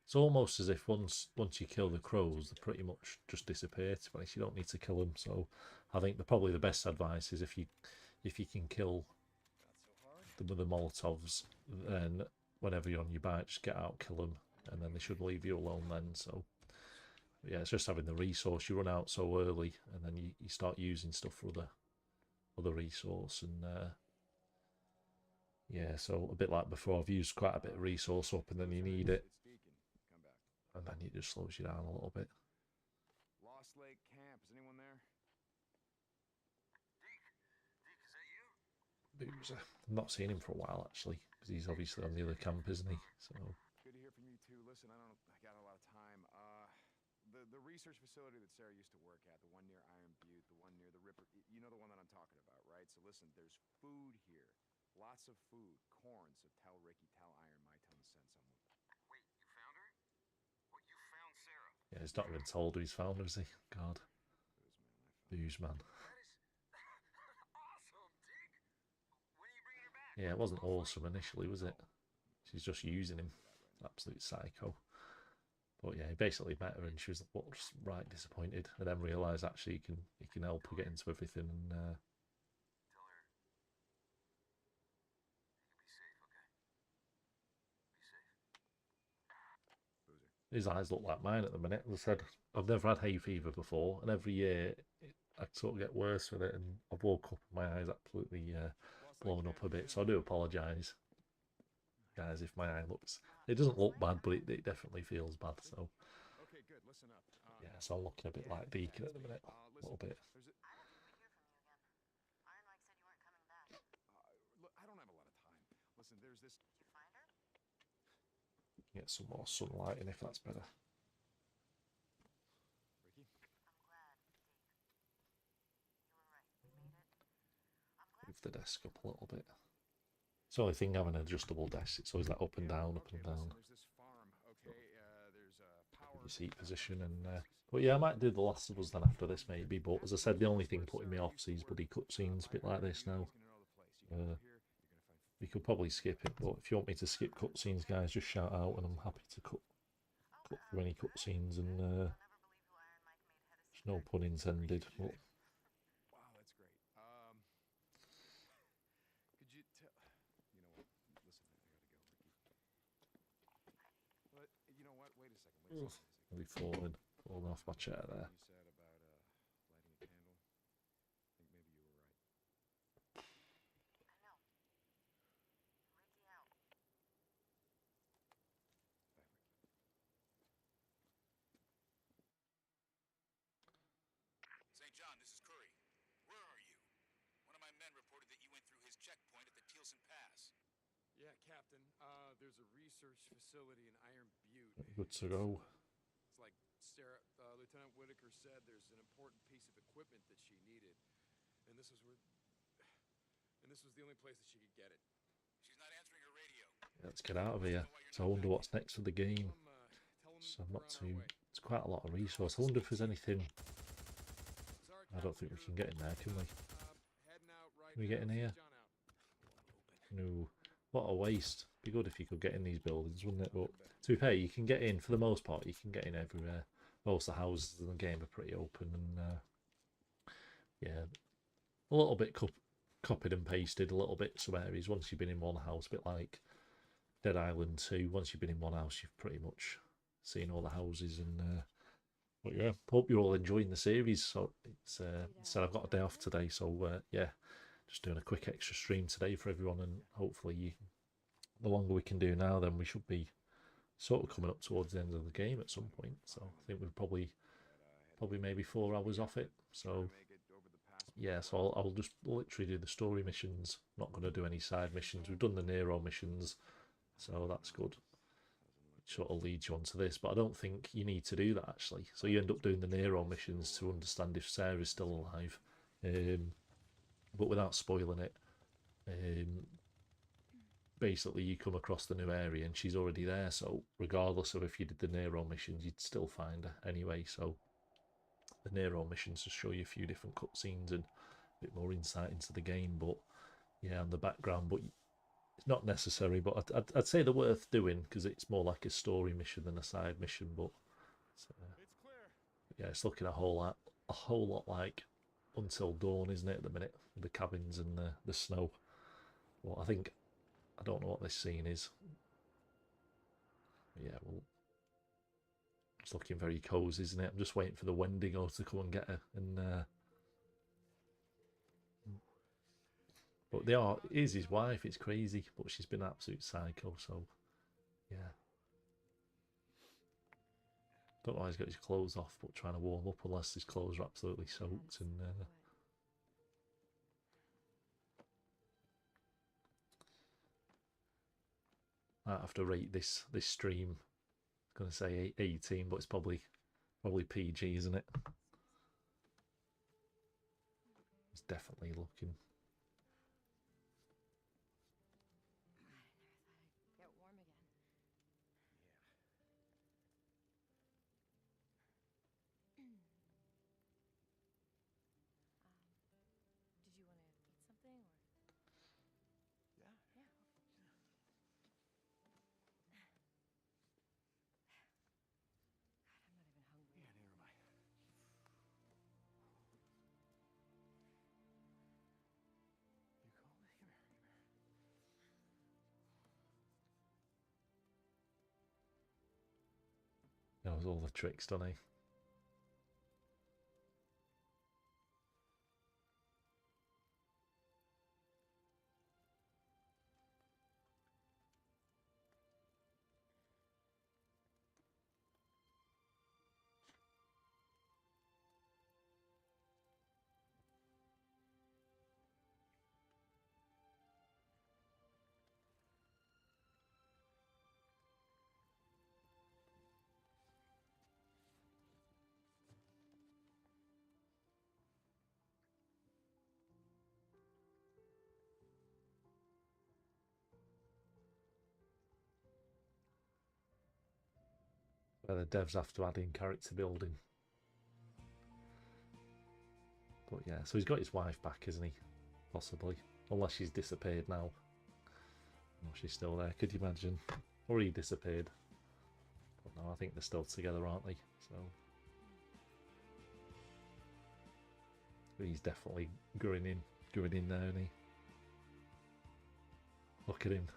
It's almost as if once you kill the crows, they pretty much just disappear. To be honest, you don't need to kill them. So I think probably the best advice is if you can kill them with the Molotovs, then whenever you're on your bike, just get out, kill them, and then they should leave you alone then. So yeah, it's just having the resource. You run out so early, and then you start using stuff for other resource, and yeah, so a bit like before, I've used quite a bit of resource up, and then you need it, and then it just slows you down a little bit. Lost Lake Camp. Is anyone there? Boozer. I've not seen him for a while actually, because he's obviously on the other camp, isn't he? So Good to hear from you too. Listen, I got a lot of time. The research facility that Sarah used to work at, the one near Iron Butte, the one near the Ripper, you know the one that I'm talking about, right? So listen, there's food here. Lots of food. Corn, so tell Ricky, tell Iron My Tone sent someone. Wait, you found her? What, you found Sarah? yeah, he's not even told who he's found, has he? God, booze man. Awesome, Dick! When are you bringing her back? Yeah, it wasn't awesome initially, was it? She's just using him. Absolute psycho. But yeah, he basically met her and she was right disappointed, and then realised actually he can help her get into everything, and his eyes look like mine at the minute. As I said, I've never had hay fever before, and every year I sort of get worse with it, and I've woke up and my eyes absolutely blown up a bit. So I do apologise, guys, if my eye looks. It doesn't look bad, but it definitely feels bad. So Okay, good. Listen up. yeah, so I'm looking a bit like Deacon at the minute, a little bit. There's a, look, I don't have a lot of time. Listen, there's this. Get some more sunlight in if that's better. Ricky? Move the desk up a little bit. It's the only thing having an adjustable desk. It's always like up and down, up and down. Listen, there's this farm. Okay, there's a power. Your seat position and. But yeah, I might do The Last of Us then after this maybe. But as I said, the only thing putting me off is these bloody cutscenes, a bit like this now. We could probably skip it, but if you want me to skip cutscenes, guys, just shout out, and I'm happy to cut through any cutscenes. And there's no pun intended. But Wow, that's great. Could you tell? You know what? Listen, I gotta go, Ricky. But you know what? Wait a second. Wait a second. I'll be falling off my chair there. You said about lighting a candle. I think maybe you were right. Bye, Ricky. St. John, this is Curry. Where are you? One of my men reported that you went through his checkpoint at the Tealson Pass. Yeah, Captain. There's a research facility in Iron Butte. Good to go. It's like Sarah, Lieutenant Whitaker said. There's an important piece of equipment that she needed, and this was the only place that she could get it. She's not answering her radio. Let's get out of here. So I wonder what's next for the game. Tell 'em So I'm we're not on our too. way. It's quite a lot of resource. I wonder if there's anything. Sorry, I don't think we can get in there, can we? Heading out right Can we get now. in here? St. John out. No. What a waste. Be good if you could get in these buildings, wouldn't it? But to be fair, you can get in, for the most part, you can get in everywhere. Most of the houses in the game are pretty open, and yeah, a little bit copied and pasted, a little bit some areas. Once you've been in one house, a bit like Dead Island 2, once you've been in one house, you've pretty much seen all the houses. And but yeah, hope you're all enjoying the series. So it's said I've got a day off today, so yeah, just doing a quick extra stream today for everyone, and hopefully the longer we can do now, then we should be sort of coming up towards the end of the game at some point. So I think we're probably maybe 4 hours off it. So yeah, so I'll just literally do the story missions. Not going to do any side missions. We've done the Nero missions, so that's good. Which sort of leads you on to this, but I don't think you need to do that actually. So you end up doing the Nero missions to understand if Sarah's still alive, but without spoiling it. Basically, you come across the new area and she's already there. So regardless of if you did the Nero missions, you'd still find her anyway. So the Nero missions just show you a few different cutscenes and a bit more insight into the game. But yeah, on the background, but it's not necessary. But I'd say they're worth doing because it's more like a story mission than a side mission. But It's clear. yeah, it's looking a whole lot like Until Dawn, isn't it? At the minute, the cabins and the snow. Well, I don't know what this scene is. Yeah, well, it's looking very cozy, isn't it? I'm just waiting for the Wendigo to come and get her. And but is his wife. It's crazy, but she's been an absolute psycho. So yeah, don't know why he's got his clothes off, but trying to warm up unless his clothes are absolutely soaked. And I have to rate this stream. I'm gonna say 18, but it's probably PG, isn't it? It's definitely looking. Get warm again. Did you want to eat something or? Yeah. Yeah. God, I'm not even hungry. Yeah, neither am I. knows all the tricks, doesn't he? Where the devs have to add in character building. But yeah, so he's got his wife back, isn't he? Possibly. Unless she's disappeared now. No, she's still there. Could you imagine? Or he disappeared. But no, I think they're still together, aren't they? So he's definitely grinning there, isn't he? Look at him.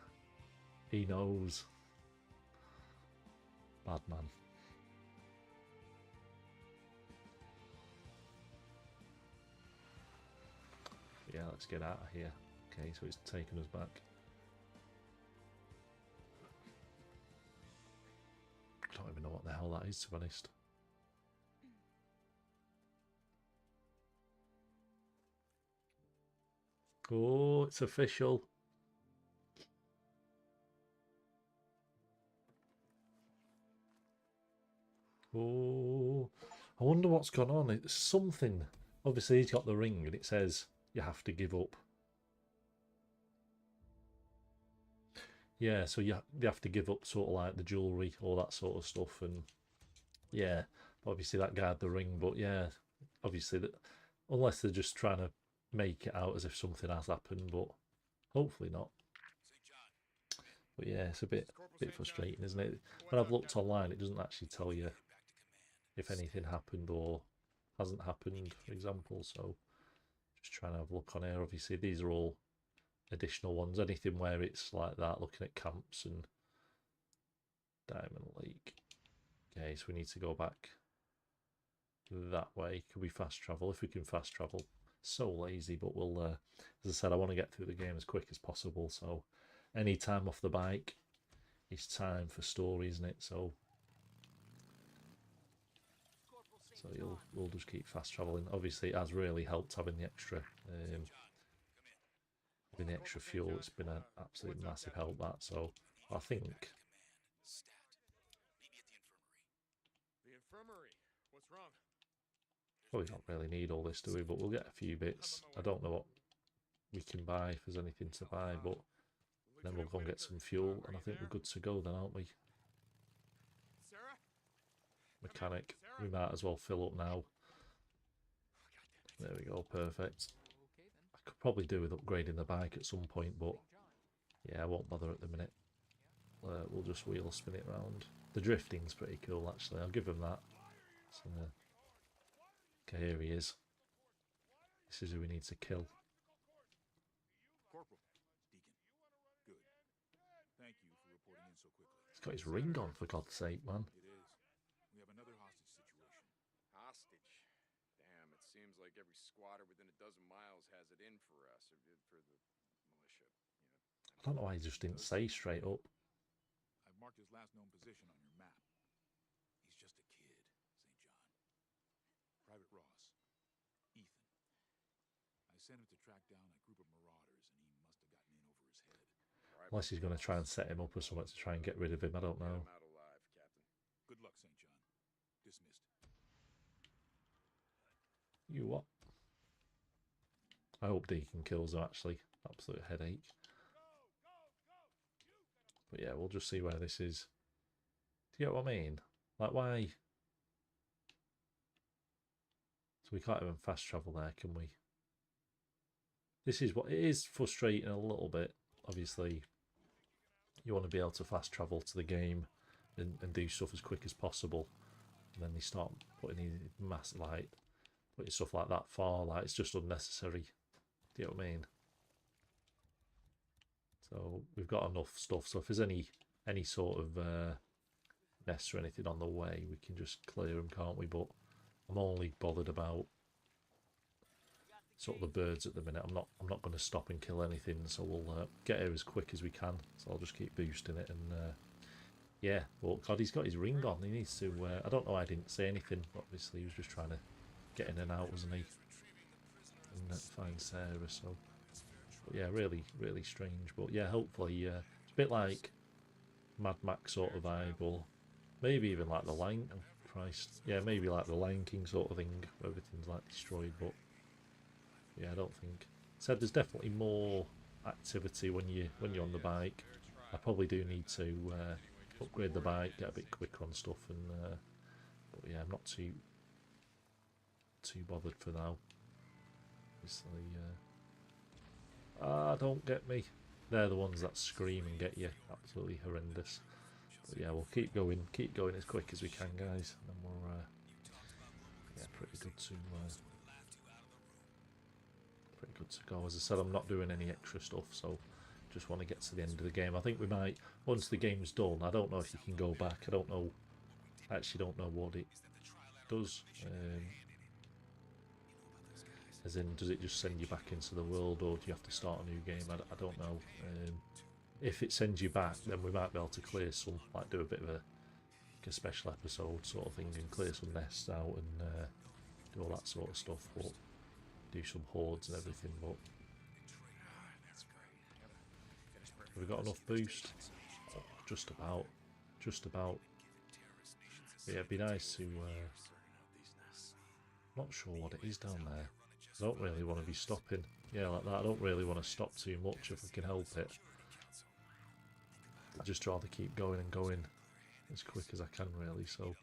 He knows. Bad man. Yeah, let's get out of here. Okay, so it's taken us back. I don't even know what the hell that is, to be honest. Oh, it's official. Oh, I wonder what's gone on. It's something. Obviously, he's got the ring and it says you have to give up. Yeah, so you have to give up sort of like the jewellery, all that sort of stuff. And yeah, obviously that guy had the ring. But yeah, obviously, that unless they're just trying to make it out as if something has happened. But hopefully not. But yeah, it's a bit frustrating, isn't it? When I've looked online, it doesn't actually tell you if anything happened or hasn't happened, for example. So just trying to have a look on here. Obviously, these are all additional ones. Anything where it's like that, looking at camps and Diamond Lake. Okay, so we need to go back that way. Could we fast travel? If we can fast travel. So lazy, but we'll, as I said, I want to get through the game as quick as possible. So any time off the bike is time for story, isn't it? So we'll just keep fast traveling. Obviously, it has really helped having the extra fuel. It's been an absolute massive help, that. So I think The infirmary. What's wrong? probably don't really need all this, do we? But we'll get a few bits. I don't know what we can buy, if there's anything to buy, but then we'll go and get some fuel, and I think we're good to go then, aren't we? Sarah? Mechanic. We might as well fill up now. There we go, perfect. I could probably do with upgrading the bike at some point, but yeah, I won't bother at the minute. We'll just wheel spin it round. The drifting's pretty cool, actually. I'll give him that. So, okay, here he is. This is who we need to kill. Corporal. Deacon. Good. Thank you for reporting in so quickly. He's got his ring on, for God's sake, man. It is. We have another hostage situation. Hostage? Damn, it seems like every squatter within a dozen miles has it in for us, or for the militia. I don't know why he just didn't say straight up. I've marked his last known position on your map. He's just a kid, St. John. Private Ross. Ethan. I sent him to track down a group of marauders, and he must have gotten in over his head. Unless he's going to try and set him up or something to try and get rid of him, I don't know. Get him out alive, Captain. Good luck, St. John. Dismissed. You what? I hope Deacon kills him, actually. Absolute headache. But yeah, we'll just see where this is. Do you get what I mean? Like, why? So we can't even fast travel there, can we? This is what it is, frustrating a little bit. Obviously, you want to be able to fast travel to the game and do stuff as quick as possible. And then they start putting these massive, like, putting stuff like that far, like, it's just unnecessary. Do you know what I mean? So we've got enough stuff. So if there's any sort of nests or anything on the way, we can just clear them, can't we? But I'm only bothered about sort of the birds at the minute. I'm not going to stop and kill anything, so we'll get here as quick as we can. So I'll just keep boosting it, and yeah. But God, he's got his ring on. He needs to. I don't know why I didn't say anything. Obviously, he was just trying to get in and out, wasn't he? And find Sarah. So, but yeah, really, really strange. But yeah, hopefully, it's a bit like Mad Max sort of vibe, or maybe even like the Lion. Oh, Christ, yeah, maybe like the Lion King sort of thing, where everything's like destroyed. But yeah, I don't think. Said there's definitely more activity when you're on the bike. I probably do need to upgrade the bike, get a bit quicker on stuff, and but yeah, I'm not too bothered for now. Obviously, don't get me. They're the ones that scream and get you. Absolutely horrendous. But yeah, we'll keep going as quick as we can, guys, and then we're yeah, pretty good to go. As I said, I'm not doing any extra stuff, so just want to get to the end of the game. I think we might, once the game's done, I don't know if you can go back. I actually don't know what it does. As in, does it just send you back into the world, or do you have to start a new game? I don't know. If it sends you back, then we might be able to clear some, like do a bit of a special episode sort of thing, and clear some nests out and do all that sort of stuff. But do some hordes and everything. But have we got enough boost? Oh, just about. Yeah, it'd be nice to. Not sure what it is down there. I don't really want to be stopping. Yeah, like that. I don't really want to stop too much if I can help it. I'd just rather keep going and going as quick as I can, really. So,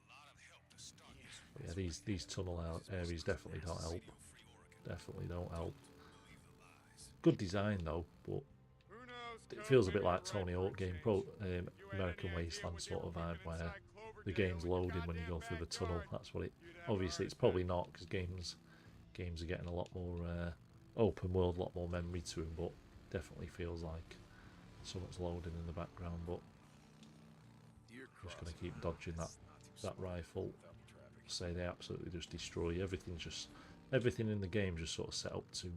but yeah, these tunnel areas definitely don't help. Definitely don't help. Good design though, but it feels a bit like Tony Hawk game, American Wasteland sort of vibe, where the game's loading when you go through the tunnel. That's what it. Obviously, it's probably not, because games are getting a lot more open world, a lot more memory to them, but definitely feels like someone's loading in the background. But I'm just going to keep dodging that rifle. Say they absolutely just destroy everything in the game, just sort of set up to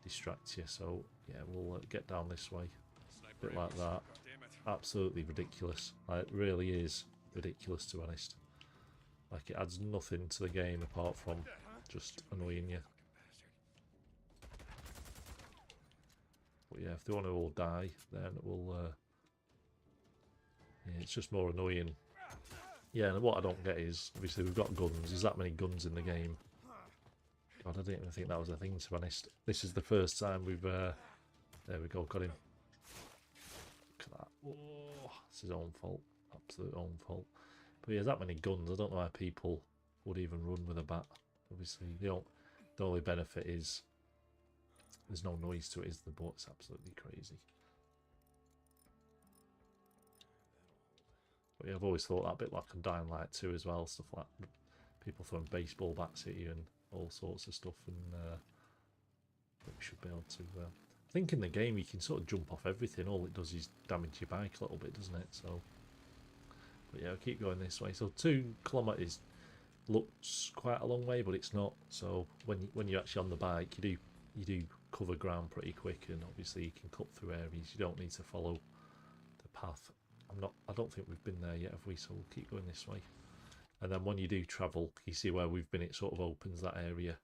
distract you. So yeah, we'll get down this way, a bit like that. Absolutely ridiculous. Like, it really is ridiculous, to be honest. Like, it adds nothing to the game apart from just annoying you. But yeah, if they want to all die, then it will. Yeah, it's just more annoying. Yeah, and what I don't get is, obviously we've got guns. There's that many guns in the game. God, I didn't even think that was a thing, to be honest. This is the first time we've... there we go, got him. Look at that. Oh, it's his own fault. Absolute own fault. But yeah, that many guns. I don't know why people would even run with a bat. Obviously, the only benefit is there's no noise to it, is the butt. It's absolutely crazy. But yeah, I've always thought that bit like on Dying Light 2 as well. Stuff like people throwing baseball bats at you and all sorts of stuff. And we should be able to... I think in the game you can sort of jump off everything. All it does is damage your bike a little bit, doesn't it? So, but yeah, I'll keep going this way. So 2 kilometres looks quite a long way, but it's not. So when you're actually on the bike, you do cover ground pretty quick, and obviously you can cut through areas. You don't need to follow the path. I don't think we've been there yet, have we? So we'll keep going this way. And then when you do travel, you see where we've been, it sort of opens that area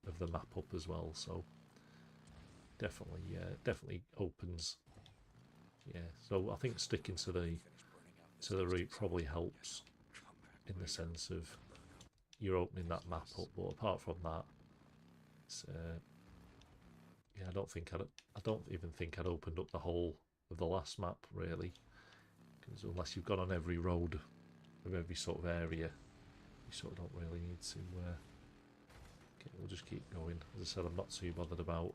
of the map up as well. So definitely opens. Yeah, so I think sticking to the route probably helps, in the sense of you're opening that map up. But apart from that, it's, yeah, I don't even think I'd opened up the whole of the last map, really, because unless you've gone on every road of every sort of area, you sort of don't really need to. Okay, we'll just keep going. As I said, I'm not too bothered about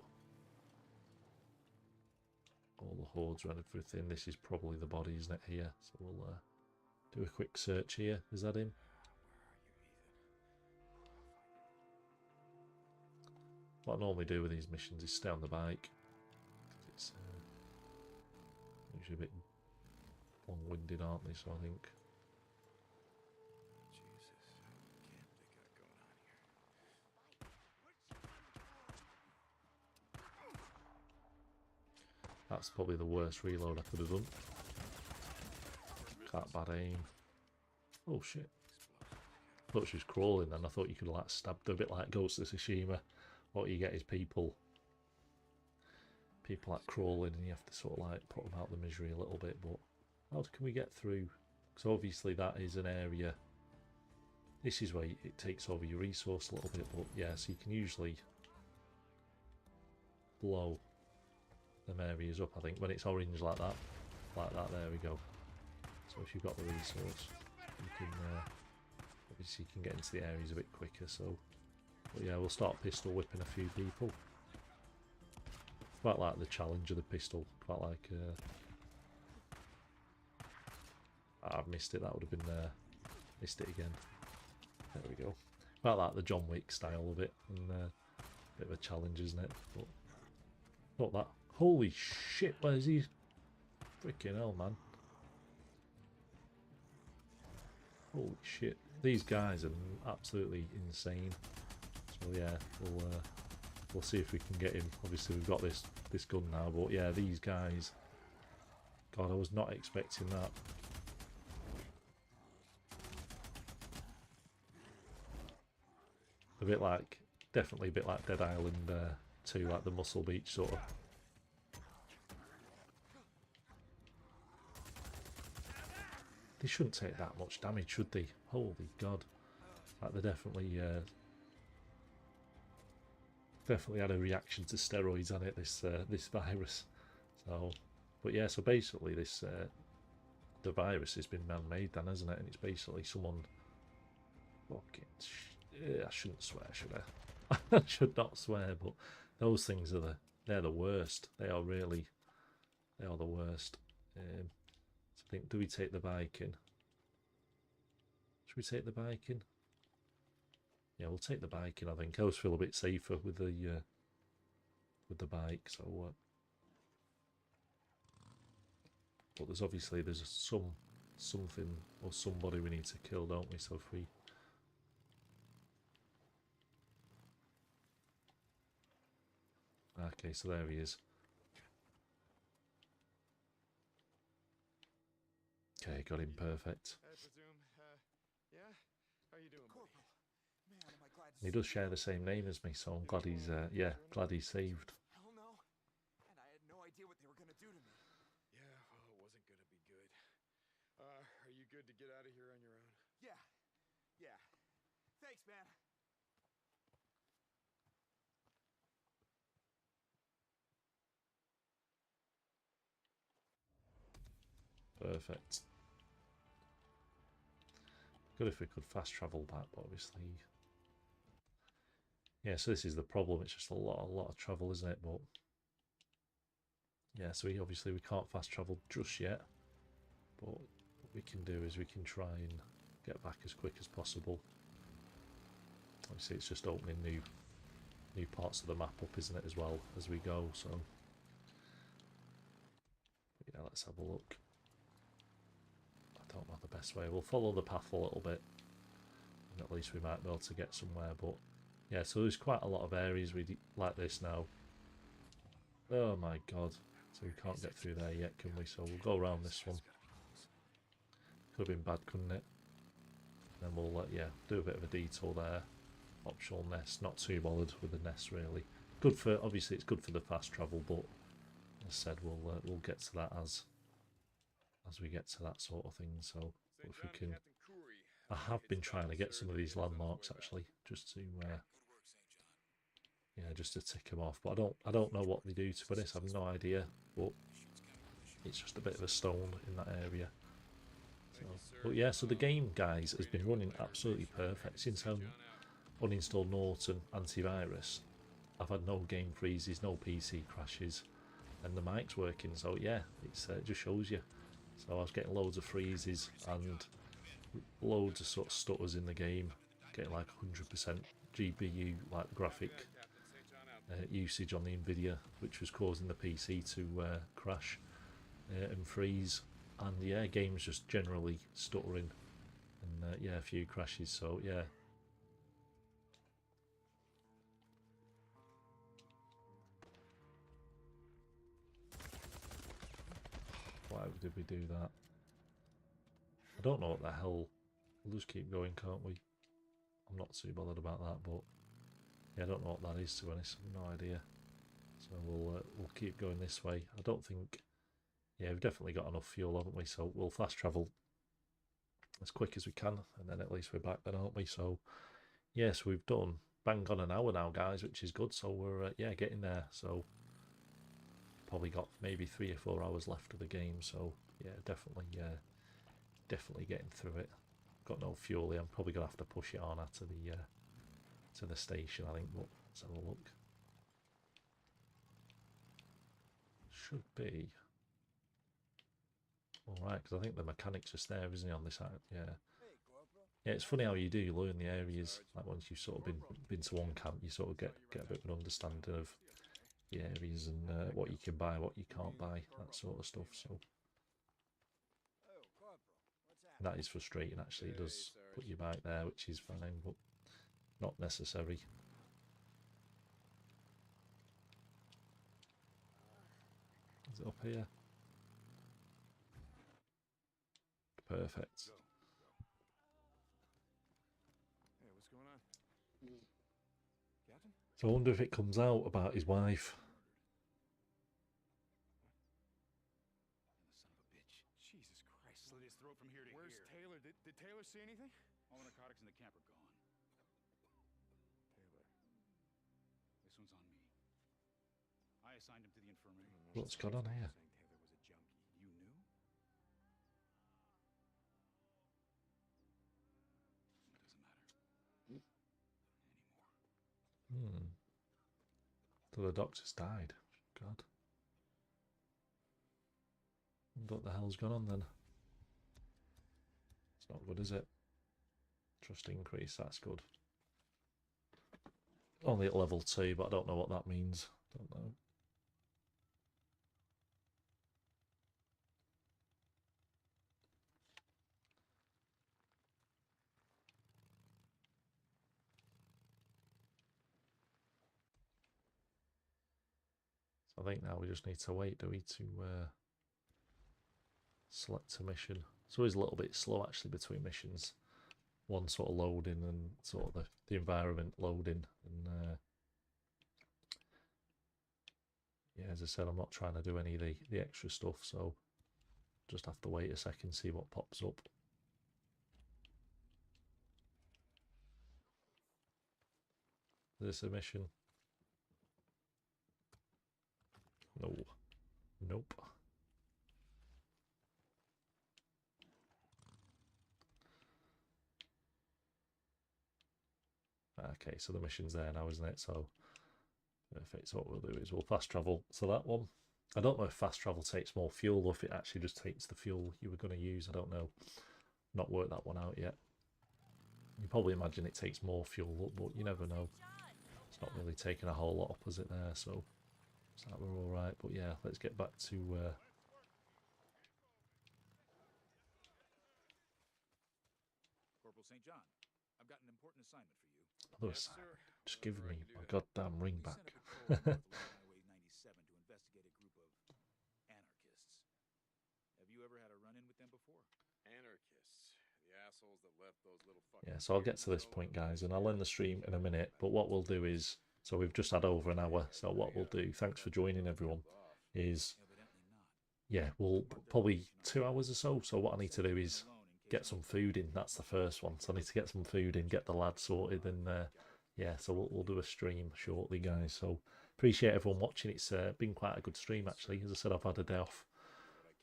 all the hordes and everything. This is probably the body, isn't it, here? So we'll do a quick search here. Is that him? What I normally do with these missions is stay on the bike. It's usually a bit long-winded. ending, aren't they? So I think. Jesus, what camp they got going on here? That's probably the worst reload I could have done. Can't bad aim. Oh shit. I thought she was crawling then. I thought you could have like stabbed her a bit like Ghost of Tsushima. What you get is people like crawling and you have to sort of like put them out the misery a little bit. But how can we get through? Because obviously that is an area. This is where it takes over your resource a little bit. But yeah, so you can usually blow them areas up, I think, when it's orange like that. There we go. So if you've got the resource, you can obviously you can get into the areas a bit quicker. So, but yeah, we'll start pistol whipping a few people. Quite like the challenge of the pistol. Quite like. I've missed it. That would have been missed it again. There we go. Quite like the John Wick style of it, and bit of a challenge, isn't it? But not that. Holy shit! Where's he? Freaking hell, man! Holy shit! These guys are absolutely insane. So yeah, we'll see if we can get him. Obviously, we've got this gun now, but yeah, these guys. God, I was not expecting that. A bit like, definitely a bit like Dead Island 2, like the Muscle Beach sort of. They shouldn't take that much damage, should they? Holy God. Like they definitely had a reaction to steroids on it, this virus. So, but yeah, so basically this the virus has been man-made then, hasn't it? And it's basically someone fucking I shouldn't swear, should I? I should not swear, but those things are they're the worst. They are the worst. So I think, do we take the bike in? Should we take the bike in? Yeah, we'll take the bike in. I think I always feel a bit safer with the bike. So, but there's obviously something or somebody we need to kill, don't we? So if we okay, so there he is. Okay, got him perfect. I presume, yeah? How you doing, Corporal, man, am I glad to He see does you. share the same name as me, so I'm glad he's glad he's saved. Hell no. And I had no idea what they were gonna do to me. Yeah, well, it wasn't gonna be good. Are you good to get out of here on your own? Yeah. Yeah. Thanks, man. Perfect. Good if we could fast travel back, but obviously, yeah. So this is the problem. It's just a lot of travel, isn't it? But yeah, so we can't fast travel just yet. But what we can do is we can try and get back as quick as possible. Obviously, it's just opening new parts of the map up, isn't it, as well as we go. So yeah, let's have a look. I don't know the best way. We'll follow the path a little bit, and at least we might be able to get somewhere. But yeah, so there's quite a lot of areas like this now. Oh my God! So we can't get through there yet, can we? So we'll go around this one. Could have been bad, couldn't it? Then we'll yeah, do a bit of a detour there. Optional nest. Not too bothered with the nest really. Good for, obviously it's good for the fast travel, but as I said, we'll get to that as we get to that sort of thing. So if we can, I have been trying to get some of these landmarks actually, just to yeah, just to tick them off. But I don't know what they do to this. I have no idea. But it's just a bit of a stone in that area. So, but yeah, so the game, guys, has been running absolutely perfect since I uninstalled Norton antivirus. I've had no game freezes, no PC crashes, and the mic's working. So yeah, it just shows you. So I was getting loads of freezes and loads of sort of stutters in the game, getting like 100% GPU like graphic usage on the Nvidia, which was causing the PC to crash and freeze. and yeah, game's just generally stuttering, and yeah, a few crashes. So yeah. Why did we do that? I don't know what the hell. We'll just keep going, can't we? I'm not too bothered about that, but yeah, I don't know what that is, to be honest. I've no idea. So we'll keep going this way. I don't think. Yeah, we've definitely got enough fuel, haven't we? So we'll fast travel as quick as we can, and then at least we're back then, aren't we? So yes, we've done bang on an hour now, guys, which is good. So we're yeah, getting there. So probably got maybe 3 or 4 hours left of the game. So yeah, definitely definitely getting through it. Got no fuel here. I'm probably gonna have to push it on to the station, I think. But let's have a look. Should be all right, because I think the mechanic's just there, isn't he, on this side? Yeah. Yeah, it's funny how you do learn the areas. Like once you've sort of been to one camp, you sort of get a bit of an understanding of the areas and what you can buy, what you can't buy, that sort of stuff. So and that is frustrating. Actually, it does put you back there, which is fine, but not necessary. Is it up here? Perfect. Hey, what's going on? Captain? So I wonder if it comes out about his wife. Son of a bitch. Jesus Christ. Slit his throat from here to Where's here. Taylor? Did Taylor see anything? All the narcotics in the camp are gone. Taylor. This one's on me. I assigned him to the infirmary. What's going on here? Saying Taylor was a junkie. You knew? It doesn't matter. Anymore. So the doctor's died. God. What the hell's gone on then? It's not good, is it? Trust increase, that's good. Only at level 2, but I don't know what that means. Don't know. So I think now we just need to wait, do we, to select a mission. It's always a little bit slow actually between missions. One sort of loading and sort of the environment loading, and yeah, as I said, I'm not trying to do any of the extra stuff, so just have to wait a second, see what pops up. Is this a mission? No. Nope. Okay, so the mission's there now, isn't it? So perfect. So what we'll do is we'll fast travel to that one. I don't know if fast travel takes more fuel or if it actually just takes the fuel you were going to use. I don't know. Not worked that one out yet. You probably imagine it takes more fuel, but you never know. It's not really taking a whole lot up, is it there? So we're all right. But yeah, let's get back to Corporal St. John, I've got an important assignment for you. another Yes, assignment. sir. Just give Whenever I me can do my that. goddamn ring We back. sent a patrol north of Highway 97 to investigate a group of anarchists. Have you ever had a run-in with them before? Anarchists. The assholes that left those little fucking... Yeah, so I'll get to this point, guys, and I'll end the stream in a minute. But what we'll do is, so we've just had over an hour. So what we'll do, thanks for joining, everyone, is Evidently not. yeah, we'll probably 2 hours or so. So what I need to do is get some food in. That's the first one. So I need to get some food in, get the lad sorted, and yeah, so we'll do a stream shortly, guys. So appreciate everyone watching. It's been quite a good stream actually. As I said, I've had a day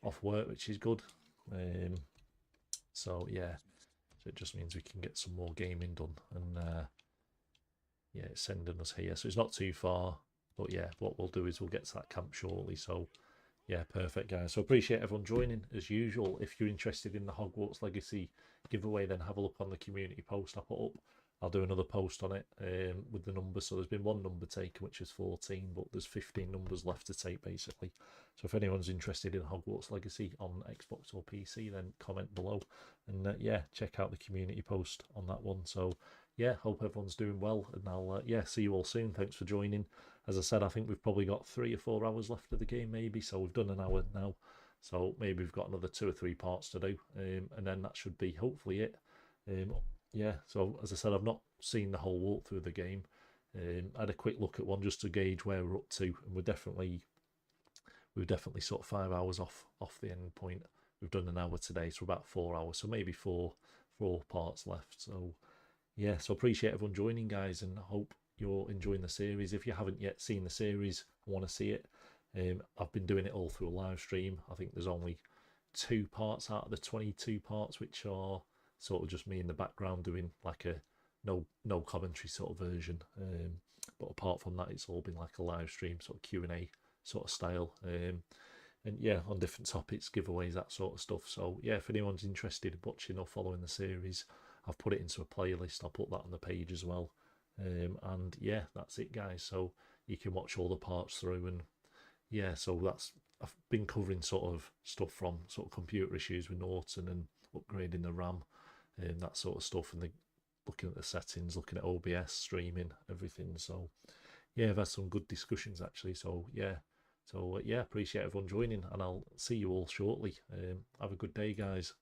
off work, which is good. So yeah, so it just means we can get some more gaming done, and yeah, it's sending us here, so it's not too far. But yeah, what we'll do is we'll get to that camp shortly. So yeah, perfect, guys. So appreciate everyone joining as usual. If you're interested in the Hogwarts Legacy giveaway, then have a look on the community post I put up. I'll do another post on it with the numbers. So there's been one number taken, which is 14, but there's 15 numbers left to take, basically. So if anyone's interested in Hogwarts Legacy on Xbox or PC, then comment below. And yeah, check out the community post on that one. So yeah, hope everyone's doing well. And I'll, yeah, see you all soon. Thanks for joining. As I said, I think we've probably got 3 or 4 hours left of the game, maybe. So we've done an hour now. So maybe we've got another 2 or 3 parts to do. And then that should be hopefully it. Yeah, so as I said, I've not seen the whole walkthrough of the game. I had a quick look at one just to gauge where we're up to, and we're definitely sort of 5 hours off the end point. We've done an hour today, so about 4 hours, so maybe four parts left. So yeah, so appreciate everyone joining, guys, and hope you're enjoying the series. If you haven't yet seen the series, want to see it, I've been doing it all through a live stream. I think there's only 2 parts out of the 22 parts which are sort of just me in the background doing like a no commentary sort of version, but apart from that, it's all been like a live stream sort of Q&A sort of style, and yeah, on different topics, giveaways, that sort of stuff. So yeah, if anyone's interested in watching or following the series, I've put it into a playlist. I'll put that on the page as well, and yeah, that's it, guys. So you can watch all the parts through, and yeah, so that's, I've been covering sort of stuff from sort of computer issues with Norton and upgrading the RAM and that sort of stuff, and looking at the settings, looking at OBS, streaming, everything. So yeah, I've had some good discussions actually. So yeah, appreciate everyone joining, and I'll see you all shortly. Have a good day, guys.